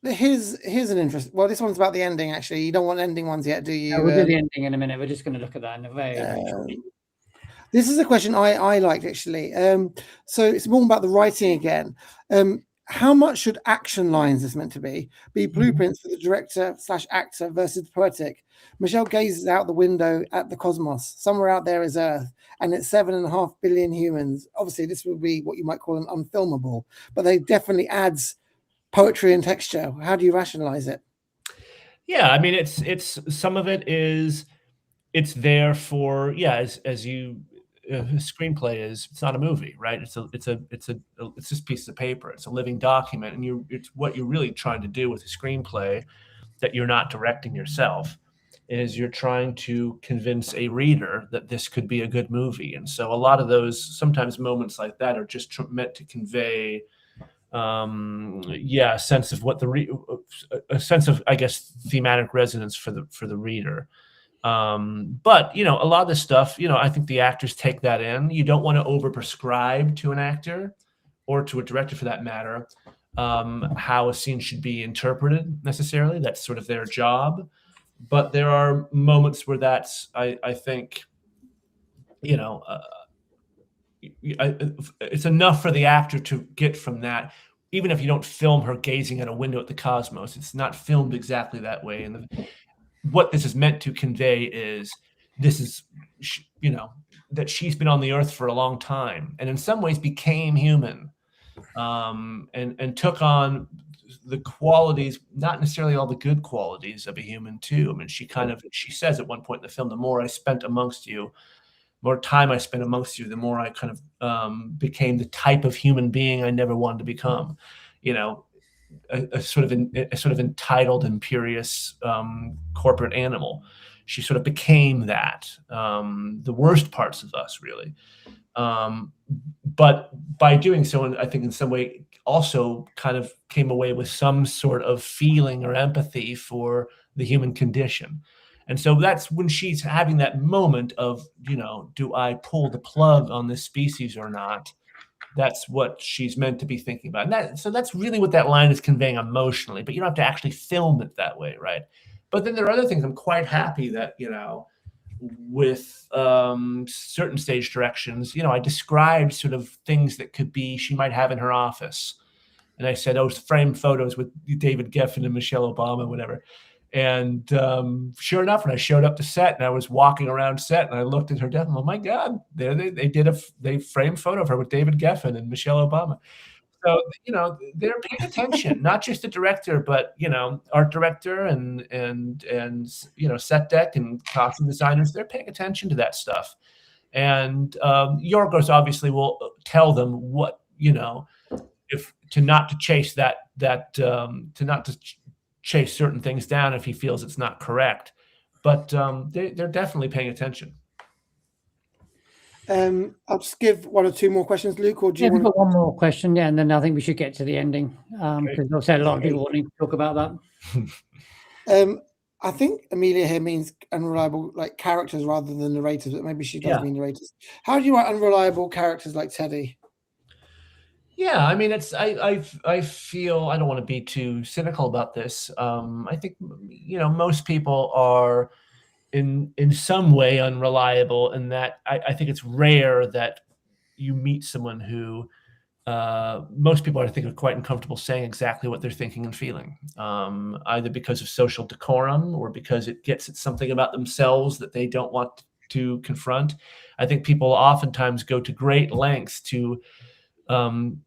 Here's an interest. Well, this one's about the ending. Actually, you don't want ending ones yet, do you?
No, we'll do the ending in a minute. We're just going to look at that in a very short.
This is a question I liked actually. So it's more about the writing again. how much should action lines, this meant to be blueprints for the director/actor versus poetic? Michelle gazes out the window at the cosmos. Somewhere out there is Earth, and it's 7.5 billion humans. Obviously, this would be what you might call an unfilmable, but they definitely adds poetry and texture. How do you rationalize it?
Yeah, I mean, it's some of it is it's there for as you a screenplay is it's not a movie, right? It's just pieces of paper. It's a living document, and it's what you're really trying to do with a screenplay that you're not directing yourself is you're trying to convince a reader that this could be a good movie. And so a lot of those sometimes moments like that are just meant to convey a sense of what a sense of, I guess, thematic resonance for the reader. But a lot of this stuff, I think the actors take that in. You don't want to overprescribe to an actor or to a director for that matter, how a scene should be interpreted necessarily. That's sort of their job. But there are moments where that's, I think, it's enough for the actor to get from that. Even if you don't film her gazing at a window at the cosmos, it's not filmed exactly that way. And what this is meant to convey is that she's been on the earth for a long time and in some ways became human, and took on the qualities, not necessarily all the good qualities of a human too. I mean, she says at one point in the film, the more time I spent amongst you, the more I kind of became the type of human being I never wanted to become. A sort of entitled, imperious corporate animal. She sort of became that. The worst parts of us, really. But by doing so, and I think in some way also kind of came away with some sort of feeling or empathy for the human condition. And so that's when she's having that moment of, do I pull the plug on this species or not? That's what she's meant to be thinking about. And so that's really what that line is conveying emotionally, but you don't have to actually film it that way, right? But then there are other things. I'm quite happy that, with certain stage directions, I described sort of things that she might have in her office. And I said, frame photos with David Geffen and Michelle Obama, whatever. And sure enough, when I showed up to set and I was walking around set and I looked at her desk, oh my God, there they framed photo of her with David Geffen and Michelle Obama. So, they're paying attention, not just the director, but, art director and set deck and costume designers, they're paying attention to that stuff. And Yorgos obviously will tell them what, not to chase chase certain things down if he feels it's not correct, but they're definitely paying attention.
I'll just give one or two more questions, Luke, or do you
We've
want
got one more question, and then I think we should get to the ending, because I've said a lot of people wanting to talk about
that. I think Amelia here means unreliable, like characters rather than narrators, but maybe she does mean narrators. How do you write unreliable characters like Teddy?
Yeah, I mean, I feel, I don't want to be too cynical about this. I think, most people are in some way unreliable, and that I think it's rare that you meet someone who most people, I think, are quite uncomfortable saying exactly what they're thinking and feeling, either because of social decorum or because it gets at something about themselves that they don't want to confront. I think people oftentimes go to great lengths to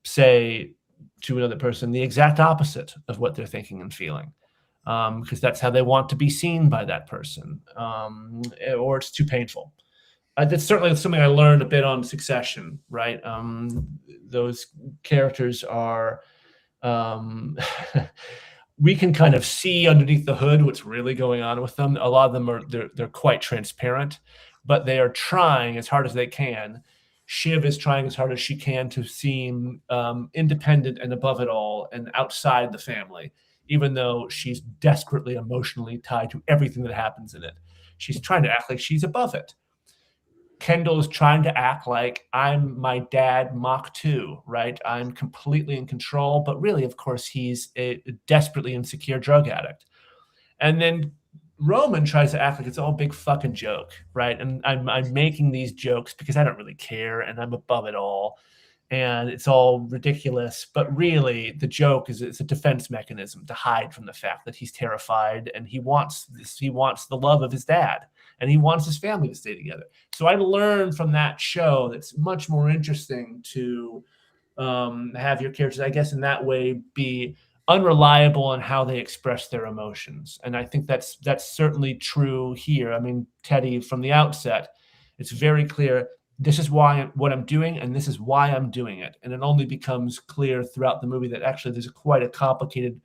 say to another person the exact opposite of what they're thinking and feeling, because that's how they want to be seen by that person, or it's too painful. That's certainly something I learned a bit on Succession, right? Those characters are, we can kind of see underneath the hood what's really going on with them. A lot of them they're quite transparent, but they are trying as hard as they can. Shiv is trying as hard as she can to seem independent and above it all and outside the family, even though she's desperately emotionally tied to everything that happens in it. She's trying to act like she's above it. Kendall is trying to act like I'm my dad Mach 2, right? I'm completely in control, but really, of course, he's a desperately insecure drug addict. And then Roman tries to act like it's all a big fucking joke, right? And I'm making these jokes because I don't really care and I'm above it all. and it's all ridiculous. But really, the joke is it's a defense mechanism to hide from the fact that he's terrified and he wants this. He wants the love of his dad, and he wants his family to stay together. So I learned from that show that's much more interesting to have your characters, I guess, in that way, be unreliable in how they express their emotions. And I think that's certainly true here. I mean, Teddy, from the outset, it's very clear, this is what I'm doing, and this is why I'm doing it. And it only becomes clear throughout the movie that actually there's quite a complicated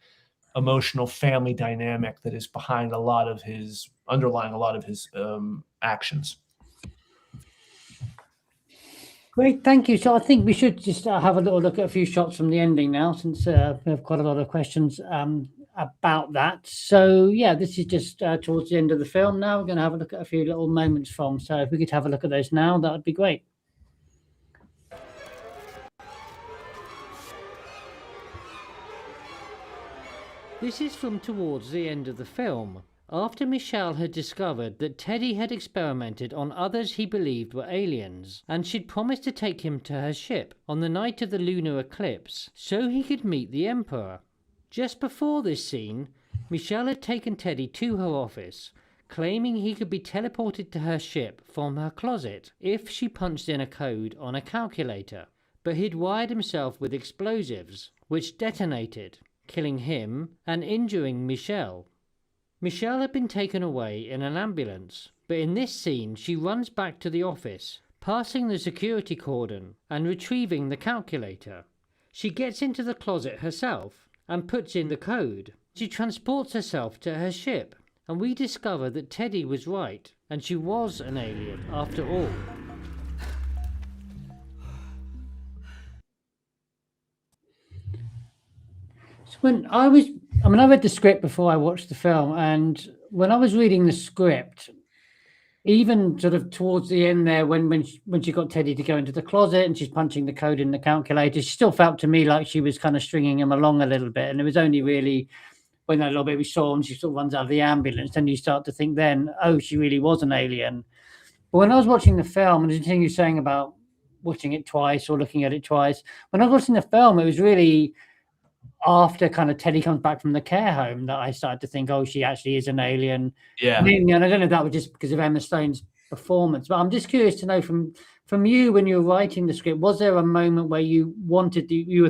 emotional family dynamic that is behind underlying a lot of his actions.
Great, thank you. So I think we should just have a little look at a few shots from the ending now, since we have quite a lot of questions about that. So yeah, this is just towards the end of the film now. We're going to have a look at a few little moments from. So if we could have a look at those now, that would be great. This is from towards the end of the film, after Michelle had discovered that Teddy had experimented on others he believed were aliens, and she'd promised to take him to her ship on the night of the lunar eclipse so he could meet the Emperor. Just before this scene, Michelle had taken Teddy to her office, claiming he could be teleported to her ship from her closet if she punched in a code on a calculator, but he'd wired himself with explosives, which detonated, killing him and injuring Michelle. Michelle had been taken away in an ambulance, but in this scene she runs back to the office, passing the security cordon and retrieving the calculator. She gets into the closet herself and puts in the code. She transports herself to her ship, and we discover that Teddy was right, and she was an alien after all. When I read the script before I watched the film, and when I was reading the script, even sort of towards the end there, when she got Teddy to go into the closet and she's punching the code in the calculator, she still felt to me like she was kind of stringing him along a little bit. And it was only really when that little bit we saw and she sort of runs out of the ambulance, then you start to think then, oh, she really was an alien. But when I was watching the film, and the thing you're saying about watching it twice or looking at it twice, when I was watching the film, it was really after kind of Teddy comes back from the care home that I started to think, oh, she actually is an alien.
Yeah.
And I don't know if that was just because of Emma Stone's performance, but I'm just curious to know from you, when you were writing the script, was there a moment where you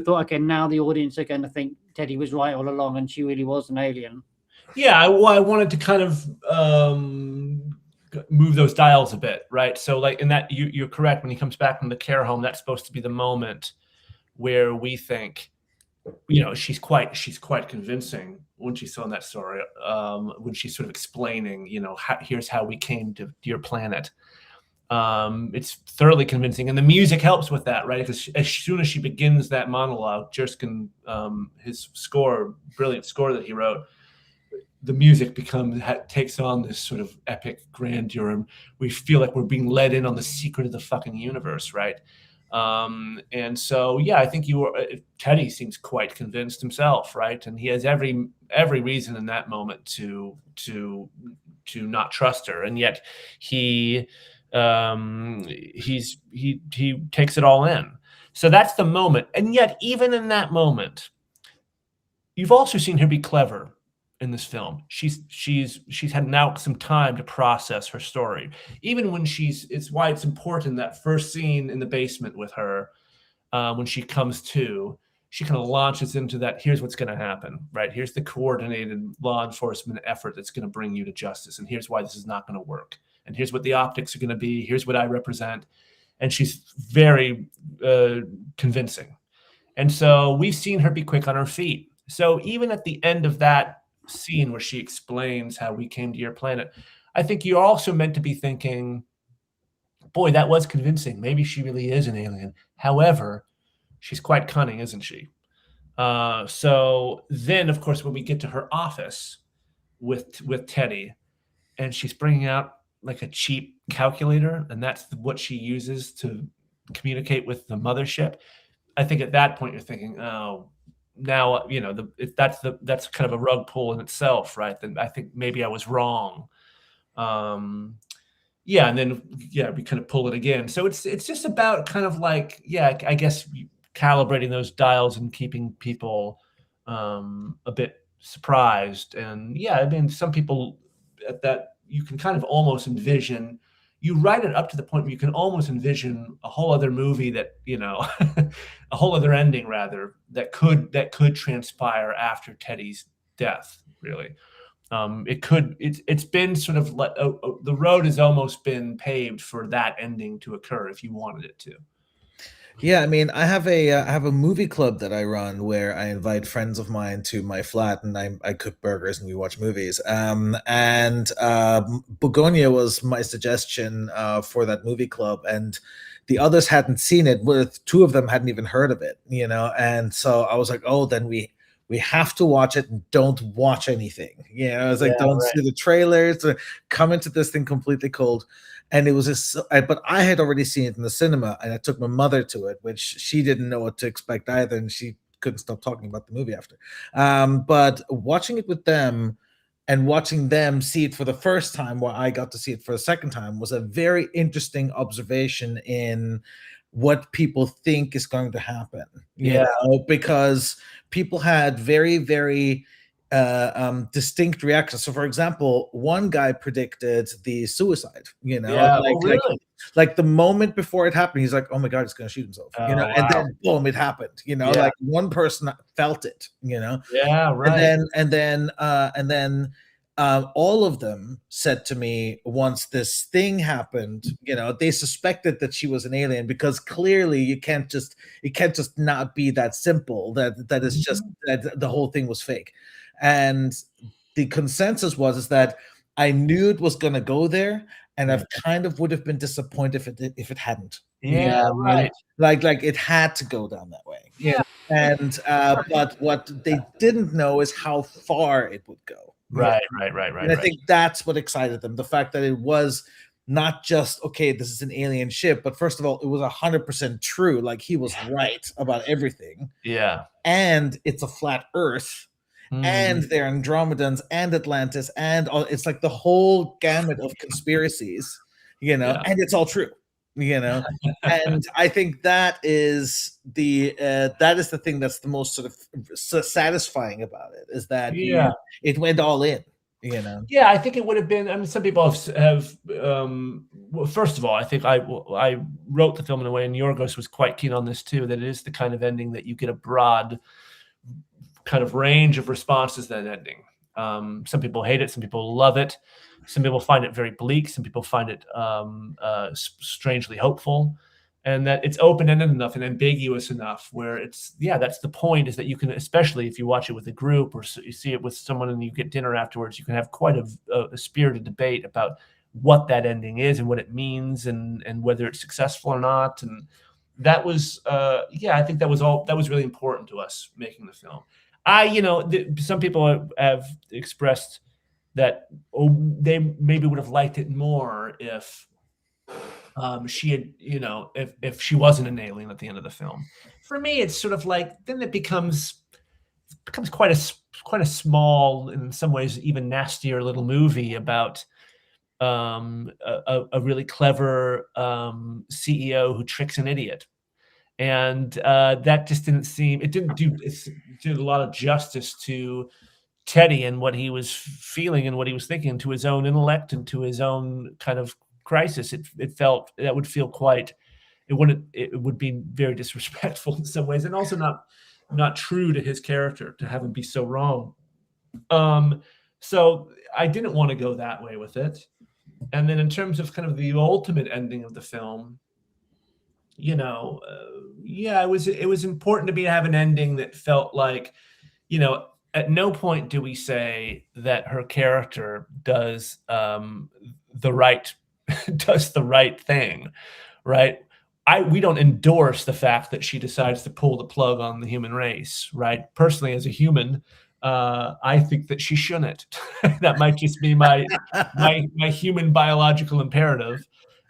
thought, okay, now the audience are going to think Teddy was right all along and she really was an alien?
Yeah, I wanted to kind of move those dials a bit, right? So like in that, you're correct. When he comes back from the care home, that's supposed to be the moment where we think, she's quite convincing when she's telling that story, when she's sort of explaining, here's how we came to your planet. It's thoroughly convincing, and the music helps with that, right? Because as soon as she begins that monologue, Jerskin, his brilliant score that he wrote, the music takes on this sort of epic grandeur, and we feel like we're being led in on the secret of the fucking universe, right? And so, yeah, I think Teddy seems quite convinced himself, right? And he has every reason in that moment to not trust her, and yet he takes it all in. So that's the moment, and yet even in that moment, you've also seen her be clever in this film. She's had now some time to process her story. Even when it's why it's important that first scene in the basement with her, when she comes to, she kind of launches into that, here's what's going to happen, right? Here's the coordinated law enforcement effort that's going to bring you to justice. And here's why this is not going to work. And here's what the optics are going to be. Here's what I represent. And she's very convincing. And so we've seen her be quick on her feet. So even at the end of that scene where she explains how we came to your planet, I think you're also meant to be thinking, boy, that was convincing. Maybe she really is an alien. However, she's quite cunning, isn't she? So then, of course, when we get to her office with Teddy, and she's bringing out like a cheap calculator, and that's what she uses to communicate with the mothership. I think at that point you're thinking, oh, now that's kind of a rug pull in itself, right? Then I think maybe I was wrong. yeah, and then we kind of pull it again. So it's just about kind of like, I guess calibrating those dials and keeping people a bit surprised. And I mean, some people at that, you can kind of almost envision, you write it up to the point where you can almost envision a whole other movie that, a whole other ending rather, that could transpire after Teddy's death, really. It's been sort of like the road has almost been paved for that ending to occur if you wanted it to.
Yeah, I mean, I have a movie club that I run where I invite friends of mine to my flat, and I cook burgers and we watch movies. Bugonia was my suggestion for that movie club, and the others hadn't seen it. With two of them hadn't even heard of it, and so I was like, oh, then we have to watch it and don't watch anything. It's like, don't see the trailers, or come into this thing completely cold. And it was but I had already seen it in the cinema, and I took my mother to it, which she didn't know what to expect either, and she couldn't stop talking about the movie after. But watching it with them and watching them see it for the first time, while I got to see it for the second time, was a very interesting observation in what people think is going to happen. Because people had very, very distinct reactions. So, for example, one guy predicted the suicide. Like the moment before it happened, he's like, "Oh my God, he's going to shoot himself."
Wow.
And then boom, it happened. Like one person felt it.
Yeah, right.
And then all of them said to me, once this thing happened, they suspected that she was an alien, because clearly it can't just not be that simple, that is just that the whole thing was fake. And the consensus is that I knew it was going to go there, and I kind of would have been disappointed if it hadn't.
Right.
Like it had to go down that way. And but what they didn't know is how far it would go.
Right.
And I think that's what excited them. The fact that it was not just, okay, this is an alien ship, but first of all, it was 100% true. Like, he was right about everything.
Yeah.
And it's a flat Earth. And they're Andromedans and Atlantis, and it's like the whole gamut of conspiracies, and it's all true, and I think that is the thing that's the most sort of satisfying about it, is that it went all in.
Yeah, I think it would have been. I mean, some people have well, first of all, I think I wrote the film in a way, and Yorgos was quite keen on this too, that it is the kind of ending that you get a broad kind of range of responses to that ending. Some people hate it, some people love it, some people find it very bleak, some people find it strangely hopeful, and that it's open-ended enough and ambiguous enough where that's the point, is that you can, especially if you watch it with a group or you see it with someone and you get dinner afterwards, you can have quite a spirited debate about what that ending is and what it means, and whether it's successful or not. And that was I think that was really important to us making the film. Some people have expressed that they maybe would have liked it more if she had, if she wasn't an alien at the end of the film. For me, it's sort of like, then it becomes quite a small, in some ways even nastier little movie about a really clever CEO who tricks an idiot. And that just didn't do a lot of justice to Teddy and what he was feeling and what he was thinking, to his own intellect and to his own kind of crisis. It felt that would feel it would be very disrespectful in some ways, and also not true to his character to have him be so wrong. So I didn't want to go that way with it. And then in terms of kind of the ultimate ending of the film, it was important to have an ending that felt like, at no point do we say that her character does the right thing, right? We don't endorse the fact that she decides to pull the plug on the human race, right? Personally, as a human, I think that she shouldn't. That might just be my human biological imperative.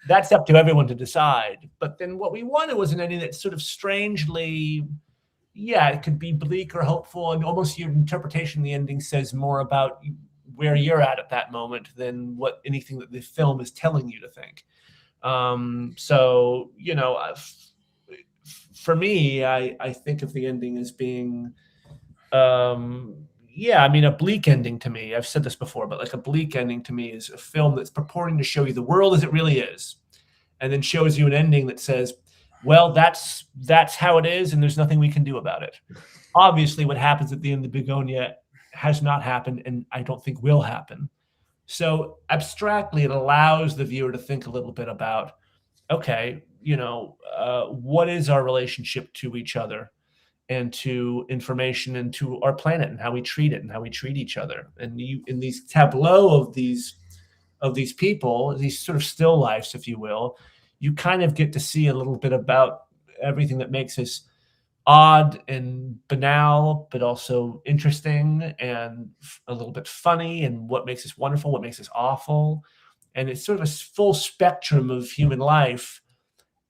That's up to everyone to decide. But then what we wanted was an ending that sort of strangely, it could be bleak or hopeful, and almost your interpretation of the ending says more about where you're at that moment than what anything that the film is telling you to think. So, you know, for me, I think of the ending as being, yeah, I mean, a bleak ending to me. I've said this before, but like a bleak ending to me is a film that's purporting to show you the world as it really is, and then shows you an ending that says, well, that's how it is, and there's nothing we can do about it. Obviously, what happens at the end of Bugonia has not happened, and I don't think will happen. So abstractly, it allows the viewer to think a little bit about, okay, you know, what is our relationship to each other and to information and to our planet and how we treat it and how we treat each other. And you, in these tableau of these people, these sort of still lifes, if you will, you kind of get to see a little bit about everything that makes us odd and banal, but also interesting and a little bit funny, and what makes us wonderful, what makes us awful. And it's sort of a full spectrum of human life.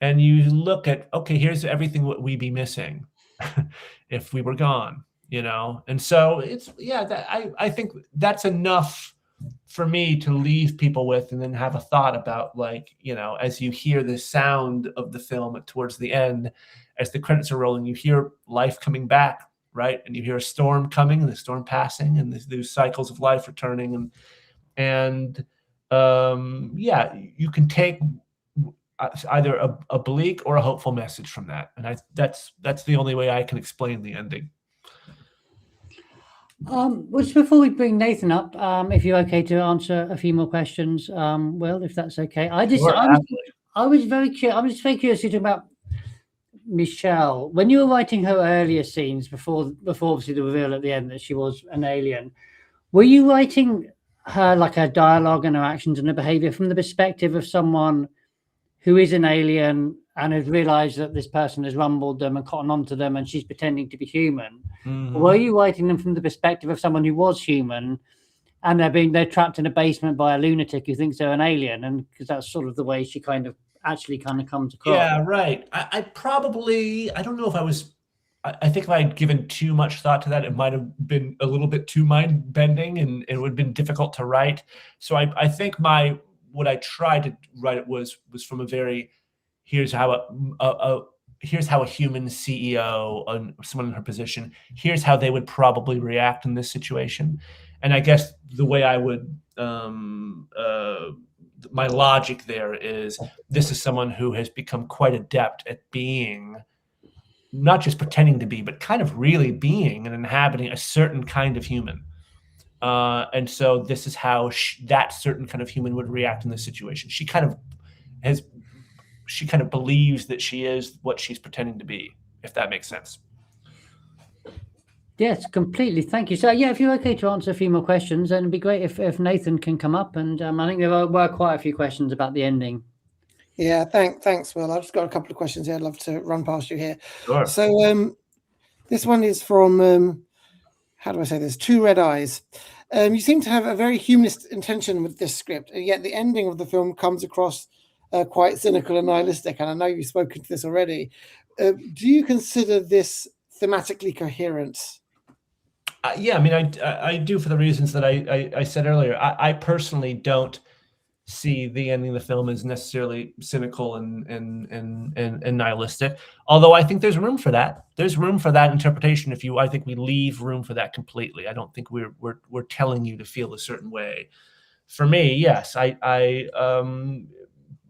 And you look at, okay, here's everything what we'd be missing if we were gone, you know? And so it's, yeah, I think that's enough for me to leave people with, and then have a thought about, like, you know, as you hear the sound of the film towards the end, as the credits are rolling, you hear life coming back, right? And you hear a storm coming and the storm passing, and these cycles of life returning. And yeah, you can take either a bleak or a hopeful message from that. And that's the only way I can explain the ending.
Just before we bring Nathan up, if you're okay to answer a few more questions, Will, if that's okay. I was very curious. I'm just very curious to talk about Michelle. When you were writing her earlier scenes before obviously the reveal at the end that she was an alien, were you writing her, like, her dialogue and her actions and her behavior from the perspective of someone who is an alien and has realized that this person has rumbled them and cottoned onto them and she's pretending to be human? Mm-hmm. Or were you writing them from the perspective of someone who was human and they're trapped in a basement by a lunatic who thinks they're an alien? And because that's sort of the way she kind of comes across.
Yeah, right. I probably, I don't know if I think if I had given too much thought to that, it might have been a little bit too mind bending, and it would have been difficult to write. So I think what I tried to write it was from a very, here's how a human CEO and someone in her position, here's how they would probably react in this situation. And I guess the way I would, my logic there is, this is someone who has become quite adept at being, not just pretending to be, but kind of really being and inhabiting a certain kind of human. And so this is how that certain kind of human would react in this situation. She kind of believes that she is what she's pretending to be, if that makes sense.
Yes, completely. Thank you. So yeah, if you're okay to answer a few more questions, then it'd be great if Nathan can come up. And I think there were quite a few questions about the ending.
Yeah, thanks, Will. I've just got a couple of questions here I'd love to run past you here.
Sure.
So this one is from, how do I say this? Two Red Eyes. You seem to have a very humanist intention with this script, and yet the ending of the film comes across quite cynical and nihilistic. And I know you've spoken to this already. Do you consider this thematically coherent?
Yeah, I mean, I do, for the reasons that I said earlier. I personally don't see the ending of the film as necessarily cynical and nihilistic. Although I think there's room for that. There's room for that interpretation. I think we leave room for that completely. I don't think we're telling you to feel a certain way. For me, yes, I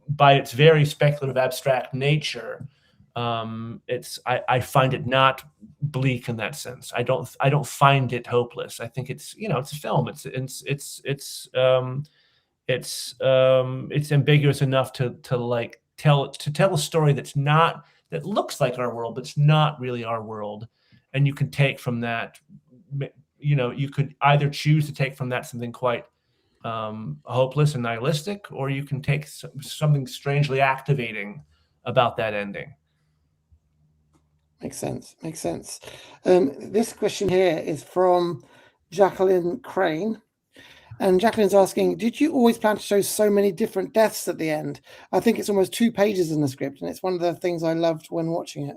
by its very speculative, abstract nature, I find it not bleak in that sense. I don't find it hopeless. I think it's, it's a film. It's ambiguous enough to tell a story that looks like our world, but it's not really our world. And you can take from that, you could either choose to take from that something quite hopeless and nihilistic, or you can take something strangely activating about that ending.
Makes sense. This question here is from Jacqueline Crane. And Jacqueline's asking, did you always plan to show so many different deaths at the end? I think it's almost 2 pages in the script, and it's one of the things I loved when watching it.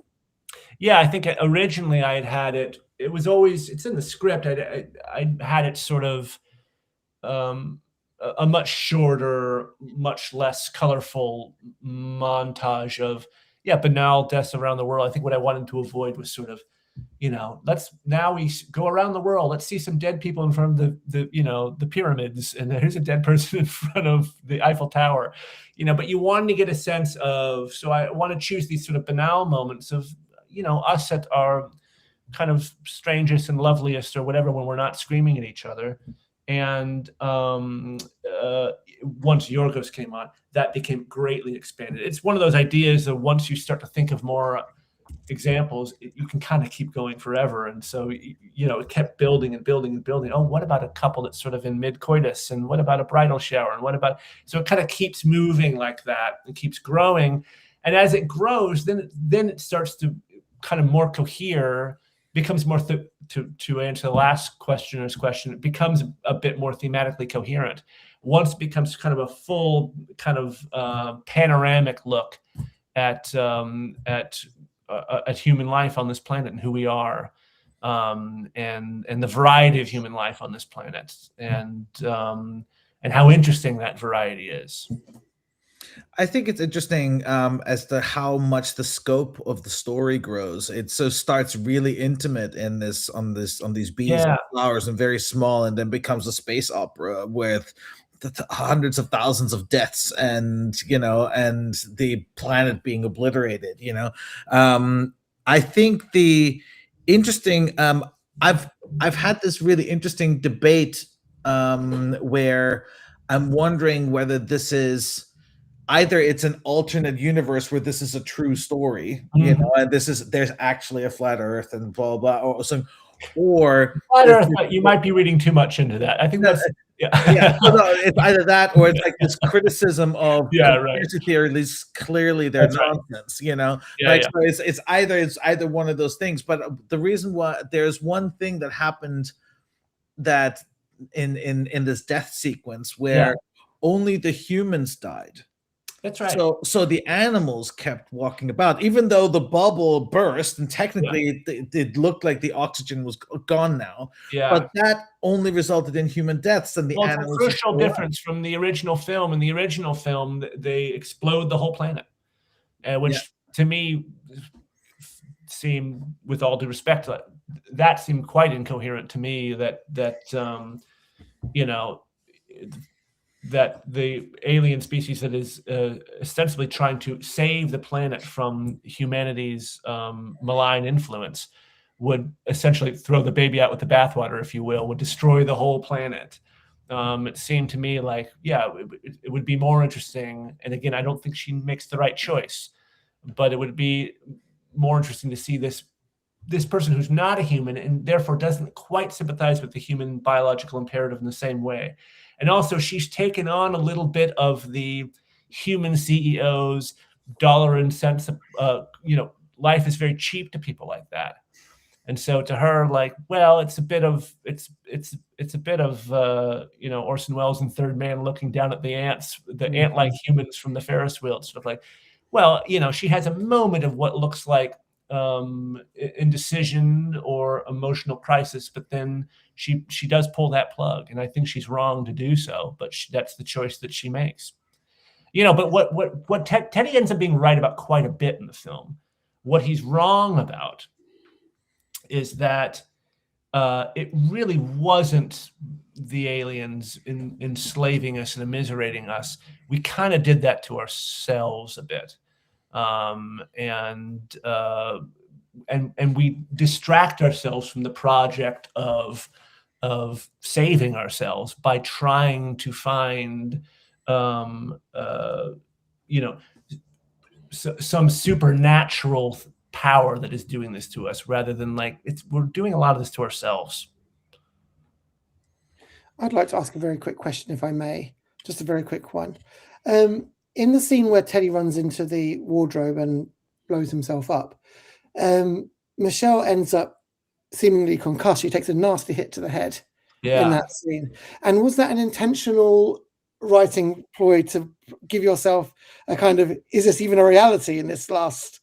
Yeah, I think originally I had it. It was always, it's in the script. I had it sort of a much shorter, much less colorful montage of banal deaths around the world. I think what I wanted to avoid was sort of, now we go around the world. Let's see some dead people in front of the pyramids, and here's a dead person in front of the Eiffel Tower, but you wanted to get a sense of, so I want to choose these sort of banal moments of, us at our kind of strangest and loveliest or whatever, when we're not screaming at each other. And once Yorgos came on, that became greatly expanded. It's one of those ideas that once you start to think of more examples, you can kind of keep going forever. And so, it kept building and building and building. Oh, what about a couple that's sort of in mid-coitus? And what about a bridal shower? And what about, so it kind of keeps moving like that and keeps growing. And as it grows, then it starts to kind of more cohere, becomes more, to answer the last questioner's question, it becomes a bit more thematically coherent. Once it becomes kind of a full kind of panoramic look at human life on this planet and who we are, and the variety of human life on this planet, and how interesting that variety is.
I think it's interesting as to how much the scope of the story grows. It so starts really intimate in this on these bees and flowers and very small, and then becomes a space opera with hundreds of thousands of deaths and and the planet being obliterated. I think the interesting I've had this really interesting debate where I'm wondering whether this is either it's an alternate universe where this is a true story, and there's actually a flat Earth and blah blah, or something, or
flat Earth. You might be reading too much into that. I think that's
it's either that or it's like this criticism of conspiracy theories. Clearly, they're nonsense. So it's either one of those things. But the reason why there's one thing that happened that in this death sequence where only the humans died.
That's right.
So the animals kept walking about, even though the bubble burst, and technically it looked like the oxygen was gone now.
Yeah.
But that only resulted in human deaths, and the animals.
It's a crucial difference from the original film. In the original film, they explode the whole planet, which to me seemed, with all due respect, that seemed quite incoherent to me. That the alien species that is ostensibly trying to save the planet from humanity's malign influence would essentially throw the baby out with the bathwater, if you will, would destroy the whole planet. It seemed to me like, it would be more interesting. And again, I don't think she makes the right choice, but it would be more interesting to see this person who's not a human and therefore doesn't quite sympathize with the human biological imperative in the same way. And also, she's taken on a little bit of the human CEO's dollar and cents. Life is very cheap to people like that, and so to her, like, well, it's a bit of Orson Welles and Third Man looking down at the ants, the ant-like humans from the Ferris wheel. It's sort of like, well, she has a moment of what looks like indecision or emotional crisis, but then she does pull that plug, and I think she's wrong to do so, but that's the choice that she makes. But what Teddy ends up being right about quite a bit in the film. What he's wrong about is that it really wasn't the aliens enslaving us and immiserating us. We kind of did that to ourselves a bit. And we distract ourselves from the project of saving ourselves by trying to find some supernatural power that is doing this to us, rather than we're doing a lot of this to ourselves.
I'd like to ask a very quick question, if I may, just a very quick one. In the scene where Teddy runs into the wardrobe and blows himself up, Michelle ends up seemingly concussed. She takes a nasty hit to the head in that scene. And was that an intentional writing ploy to give yourself a kind of, is this even a reality in this last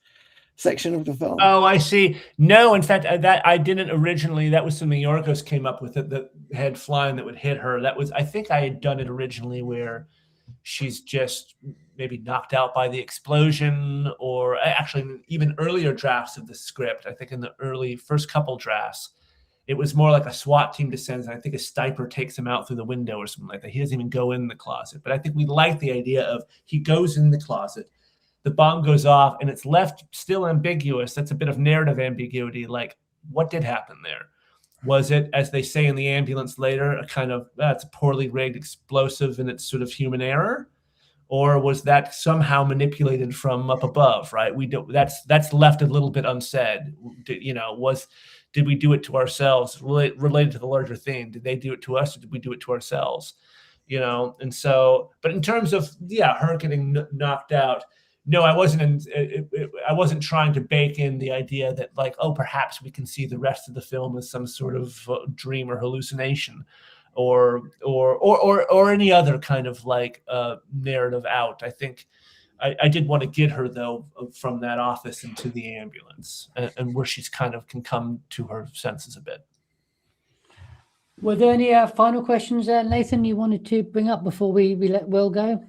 section of the film.
Oh, I see. No, in fact, that I didn't originally. That was something Yorgos came up with, the head flying that would hit her. That was, I think I had done it originally where she's just maybe knocked out by the explosion, or actually even earlier drafts of the script. I think in the early first couple drafts, it was more like a SWAT team descends, and I think a sniper takes him out through the window or something like that. He doesn't even go in the closet. But I think we like the idea of he goes in the closet, the bomb goes off, and it's left still ambiguous. That's a bit of narrative ambiguity. Like, what did happen there? Was it, as they say in the ambulance later, a kind of, it's a poorly rigged explosive and it's sort of human error? Or was that somehow manipulated from up above, right? We don't, that's left a little bit unsaid. Did we do it to ourselves, related to the larger theme? Did they do it to us, or did we do it to ourselves? And so, but in terms of, her getting knocked out, no, I wasn't trying to bake in the idea that, like, oh, perhaps we can see the rest of the film as some sort of dream or hallucination, or any other kind of like narrative out. I think I did want to get her, though, from that office into the ambulance, and where she's kind of can come to her senses a bit.
Were there any final questions there, Nathan, you wanted to bring up before we let Will go?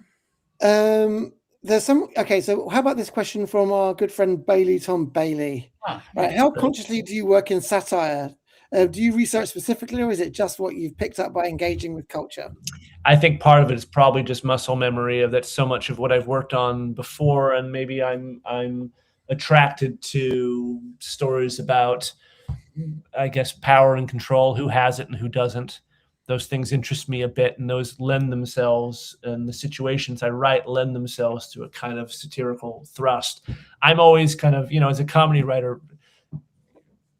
There's some. Okay, so how about this question from our good friend Tom Bailey? Right, how consciously do you work in satire? Do you research specifically, or is it just what you've picked up by engaging with culture?
I think part of it is probably just muscle memory of that. So much of what I've worked on before, and maybe I'm attracted to stories about, I guess, power and control, who has it and who doesn't. Those things interest me a bit, and those lend themselves, and the situations I write lend themselves to a kind of satirical thrust. I'm always kind of, as a comedy writer,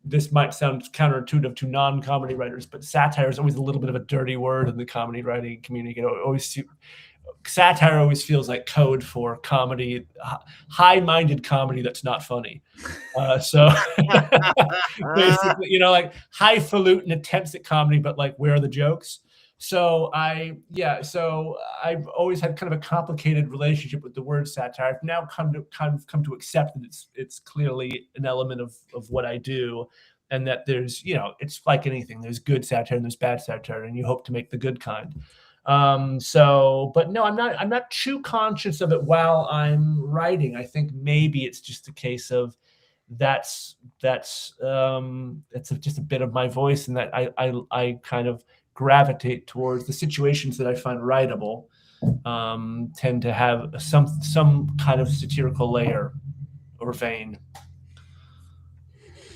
this might sound counterintuitive to non-comedy writers, but satire is always a little bit of a dirty word in the comedy writing community. Satire always feels like code for comedy, high-minded comedy that's not funny. So basically, like highfalutin attempts at comedy, but like, where are the jokes? So I've always had kind of a complicated relationship with the word satire. I've now come to accept that it's clearly an element of what I do, and that there's, it's like anything. There's good satire and there's bad satire, and you hope to make the good kind. But no, I'm not too conscious of it while I'm writing. I think maybe it's just a case of that's just a bit of my voice, and that I kind of gravitate towards the situations that I find writable, tend to have some kind of satirical layer or vein.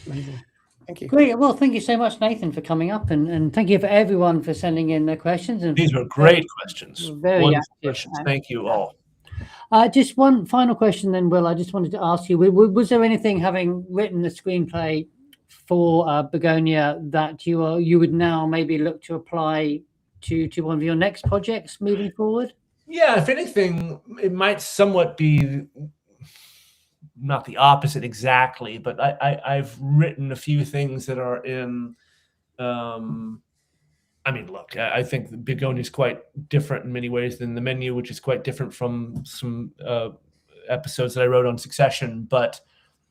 Amazing. Thank you.
Great. Well, thank you so much, Nathan, for coming up, and thank you for everyone for sending in their questions. And
these were great questions.
Very
wonderful questions. Thank you all.
Just one final question then, Will. I just wanted to ask you, was there anything, having written the screenplay for Bugonia, that you would now maybe look to apply to one of your next projects moving forward?
Yeah, if anything, it might somewhat be not the opposite exactly, but I've written a few things that are in, look, I think Bugonia is quite different in many ways than The Menu, which is quite different from some episodes that I wrote on Succession, but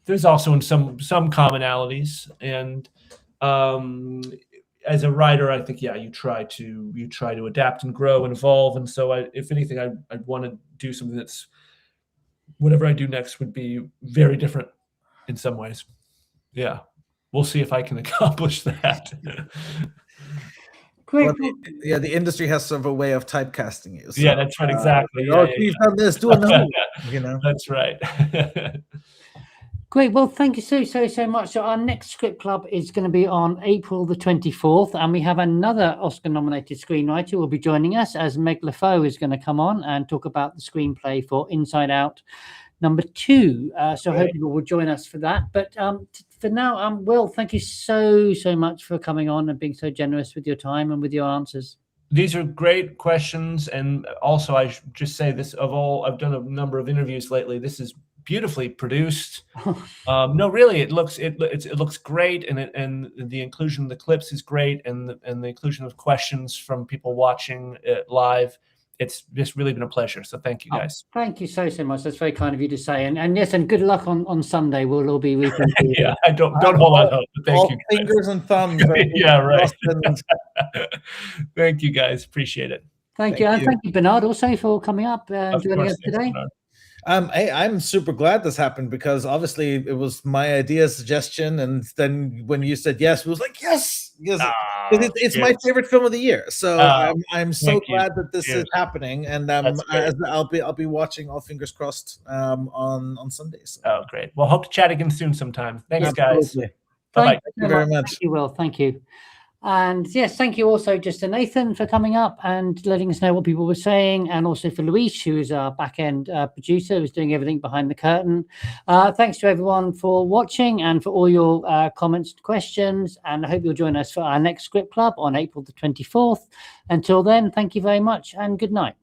there's also some commonalities. And as a writer, I think, you try to adapt and grow and evolve. And so if anything, I'd want to do something that's, whatever I do next would be very different in some ways. Yeah. We'll see if I can accomplish that.
Great.
Well, the industry has sort of a way of typecasting you. So,
yeah, that's right. Exactly.
You've done this, do another one,
That's right.
Great. Well, thank you so much. So our next script club is going to be on April the 24th, and we have another Oscar-nominated screenwriter who will be joining us, as Meg LaFoe is going to come on and talk about the screenplay for Inside Out #2. So I hope people will join us for that. But for now, Will, thank you so much for coming on and being so generous with your time and with your answers.
These are great questions, and also I should just say this: I've done a number of interviews lately. This is beautifully produced. No, really, it looks great, and the inclusion of the clips is great, and the inclusion of questions from people watching it live it's just really been a pleasure. So thank you guys.
Thank you so much. That's very kind of you to say. And yes, and good luck on Sunday. We'll all be reconvening.
Yeah, I don't hold out hope. But thank
all
you.
fingers and thumbs.
Yeah, right.
And
Thank you guys. Appreciate it.
Thank you. And thank you, Bernard, also for coming up and joining us today.
I'm super glad this happened, because obviously it was my idea, suggestion, and then when you said yes, it was like yes. It's my favorite film of the year. So I'm so glad that this is happening, and I'll be watching, all fingers crossed, on Sundays.
Oh, great. Well, hope to chat again soon sometime. Thanks, guys. Bye-bye.
Thank you very much.
Thank you, Will. Thank you. And yes, thank you also just to Nathan for coming up and letting us know what people were saying, and also for Luis, who is our back-end producer, who's doing everything behind the curtain. Thanks to everyone for watching and for all your comments and questions, and I hope you'll join us for our next script club on April the 24th. Until then, thank you very much and good night.